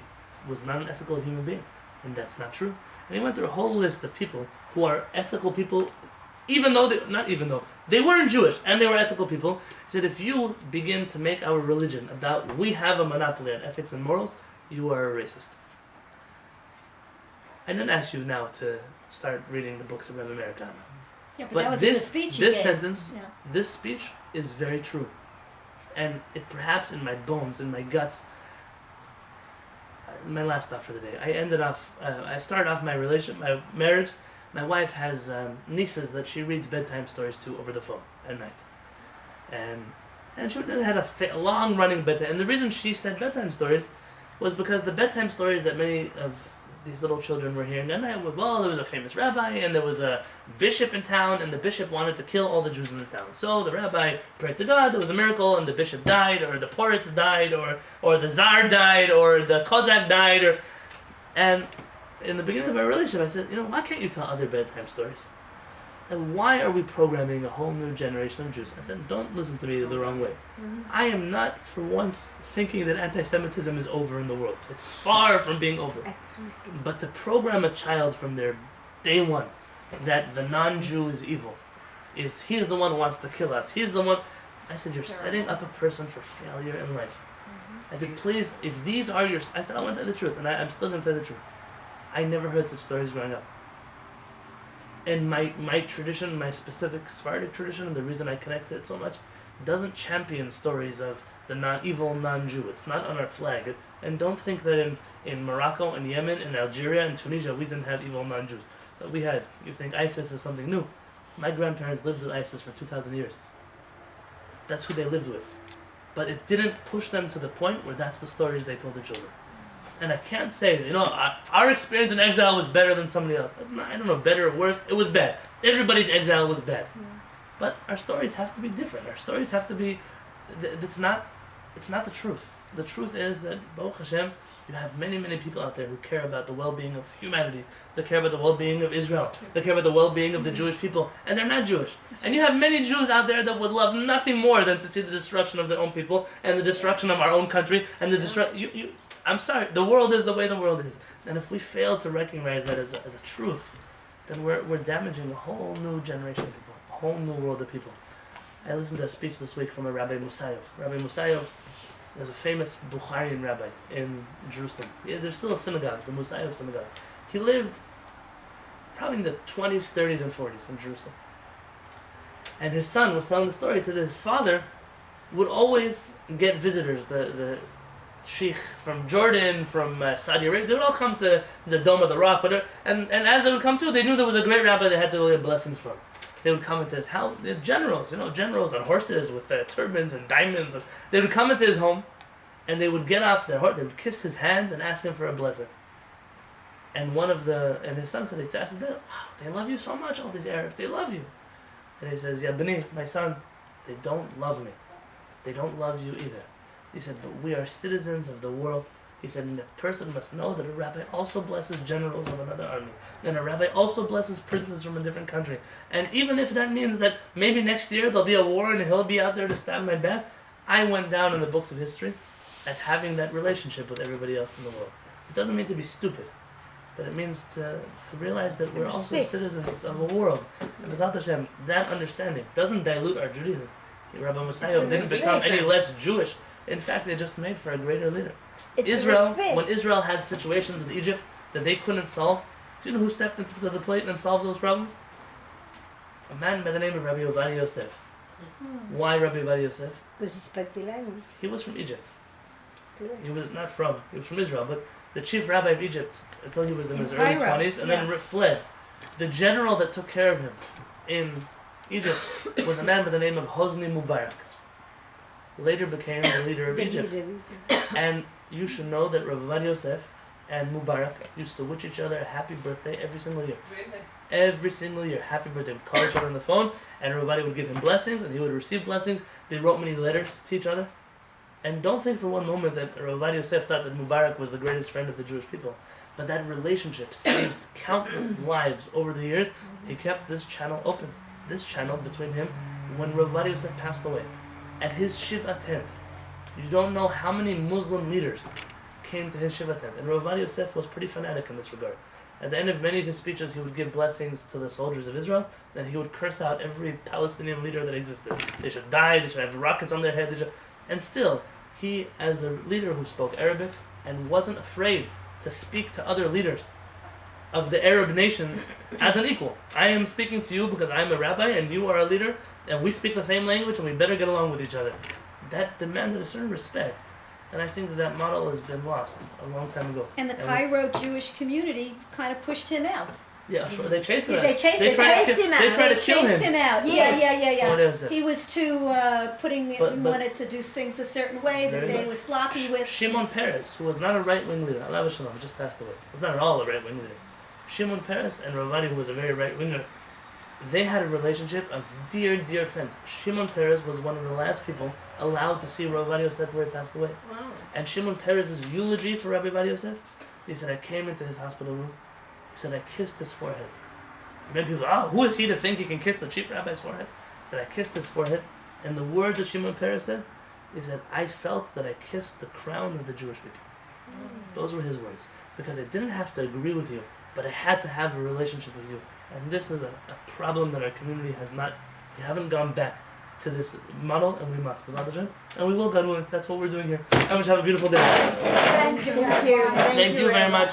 was not an ethical human being. And that's not true. And he went through a whole list of people who are ethical people, they weren't Jewish and they were ethical people. He said, if you begin to make our religion about we have a monopoly on ethics and morals, you are a racist. I didn't ask you now to start reading the books of Rabbi Meir Kahana. Yeah, but that was in the speech this sentence, this speech is very true. And it perhaps in my bones, in my guts, my last thought for the day. I started off my marriage. My wife has nieces that she reads bedtime stories to over the phone at night. And she had a long running bedtime. And the reason she said bedtime stories was because the bedtime stories that many of these little children were hearing that night, well, there was a famous rabbi and there was a bishop in town and the bishop wanted to kill all the Jews in the town. So the rabbi prayed to God, there was a miracle and the bishop died, or the Poritz died, or the Tsar died, or the Kozak died, and in the beginning of our relationship I said, why can't you tell other bedtime stories? And why are we programming a whole new generation of Jews? I said, don't listen to me the wrong way. I am not for once thinking that anti-Semitism is over in the world. It's far from being over. Absolutely. But to program a child from their day one that the non-Jew is evil, he's the one who wants to kill us, he's the one. I said, you're setting up a person for failure in life. I said, please, if these are your... I said, I want to tell the truth, and I'm still going to tell the truth. I never heard such stories growing up. And my tradition, my specific Sephardic tradition, and the reason I connect to it so much, doesn't champion stories of the evil non-Jew. It's not on our flag. And don't think that in Morocco and Yemen and Algeria and Tunisia we didn't have evil non-Jews. But we had. You think ISIS is something new. My grandparents lived with ISIS for 2,000 years. That's who they lived with. But it didn't push them to the point where that's the stories they told the children. And I can't say, our experience in exile was better than somebody else. That's not, I don't know, better or worse. It was bad. Everybody's exile was bad. But our stories have to be different. Our stories have to be, it's not the truth. The truth is that, Baruch Hashem, you have many, many people out there who care about the well-being of humanity. They care about the well-being of Israel. They care about the well-being of the Jewish people. And they're not Jewish. And you have many Jews out there that would love nothing more than to see the destruction of their own people and the destruction of our own country and the I'm sorry, the world is the way the world is. And if we fail to recognize that as a truth, then we're damaging a whole new generation of people, a whole new world of people. I listened to a speech this week from a Rabbi Musayev. Rabbi Musayev was a famous Bukharian rabbi in Jerusalem. Yeah, there's still a synagogue, the Musayev synagogue. He lived probably in the 20s, 30s, and 40s in Jerusalem. And his son was telling the story. He said that his father would always get visitors, the sheikh from Jordan, from Saudi Arabia. They would all come to the Dome of the Rock. And as they would come to, they knew there was a great rabbi they had to get blessings from. They would come into his house. The generals, generals on horses with turbans and diamonds. And they would come into his home, and they would get off their horse. They would kiss his hands and ask him for a blessing. And his son said, he asked them, wow, they love you so much, all these Arabs. They love you. And he says, Ya bani, my son, they don't love me. They don't love you either. He said, but we are citizens of the world. He said, and a person must know that a rabbi also blesses generals of another army. And a rabbi also blesses princes from a different country. And even if that means that maybe next year there'll be a war and he'll be out there to stab my back, I went down in the books of history as having that relationship with everybody else in the world. It doesn't mean to be stupid, but it means to realize that we're also citizens of a world. And B'ezrat Hashem, that understanding doesn't dilute our Judaism. Rabbi Musayev didn't become any less Jewish. In fact, they just made for a greater leader. When Israel had situations in Egypt that they couldn't solve, do you know who stepped into the plate and solved those problems? A man by the name of Rabbi Ovadia Yosef. Why Rabbi Ovadia Yosef? Because he spoke the language. He was from Egypt. He was from Israel, but the chief rabbi of Egypt until he was in his early 20s and then fled. The general that took care of him in Egypt was a man by the name of Hosni Mubarak. Later became the leader of Egypt. And you should know that Rabbi Ovadia Yosef and Mubarak used to wish each other a happy birthday every single year. Every single year, happy birthday. They would call each other on the phone, and everybody would give him blessings, and he would receive blessings. They wrote many letters to each other. And don't think for one moment that Rabbi Ovadia Yosef thought that Mubarak was the greatest friend of the Jewish people. But that relationship saved countless lives over the years. He kept this channel open. This channel between him when Rabbi Ovadia Yosef passed away. At his Shiva tent, you don't know how many Muslim leaders came to his Shiva tent. And Rabbi Ovadia Yosef was pretty fanatic in this regard. At the end of many of his speeches, he would give blessings to the soldiers of Israel, and he would curse out every Palestinian leader that existed. They should die, they should have rockets on their head. And still, he, as a leader who spoke Arabic and wasn't afraid to speak to other leaders of the Arab nations as an equal. I am speaking to you because I'm a rabbi and you are a leader, and we speak the same language and we better get along with each other. That demanded a certain respect. And I think that model has been lost a long time ago. And the Cairo Jewish community kind of pushed him out. Yeah, sure. They chased him out. They chased him out. They tried to kill him. Chased him out. Yes. Yeah. He was too wanted to do things a certain way that they were sloppy with. Shimon Peres, who was not a right-wing leader, Allah Shalom, just passed away. Was not at all a right-wing leader. Shimon Peres and Ravani, who was a very right-winger, they had a relationship of dear, dear friends. Shimon Peres was one of the last people allowed to see Rabbi Ovadia Yosef before he passed away. Wow. And Shimon Peres' eulogy for Rabbi Ovadia Yosef, he said, I came into his hospital room, he said, I kissed his forehead. And many people, who is he to think he can kiss the chief rabbi's forehead? He said, I kissed his forehead. And the words that Shimon Peres said, he said, I felt that I kissed the crown of the Jewish people. Those were his words. Because I didn't have to agree with you, but I had to have a relationship with you. And this is a problem that our community has not, we haven't gone back to this model, and we must. And we will, God willing. That's what we're doing here. I wish you have a beautiful day. Thank you. Thank you very much.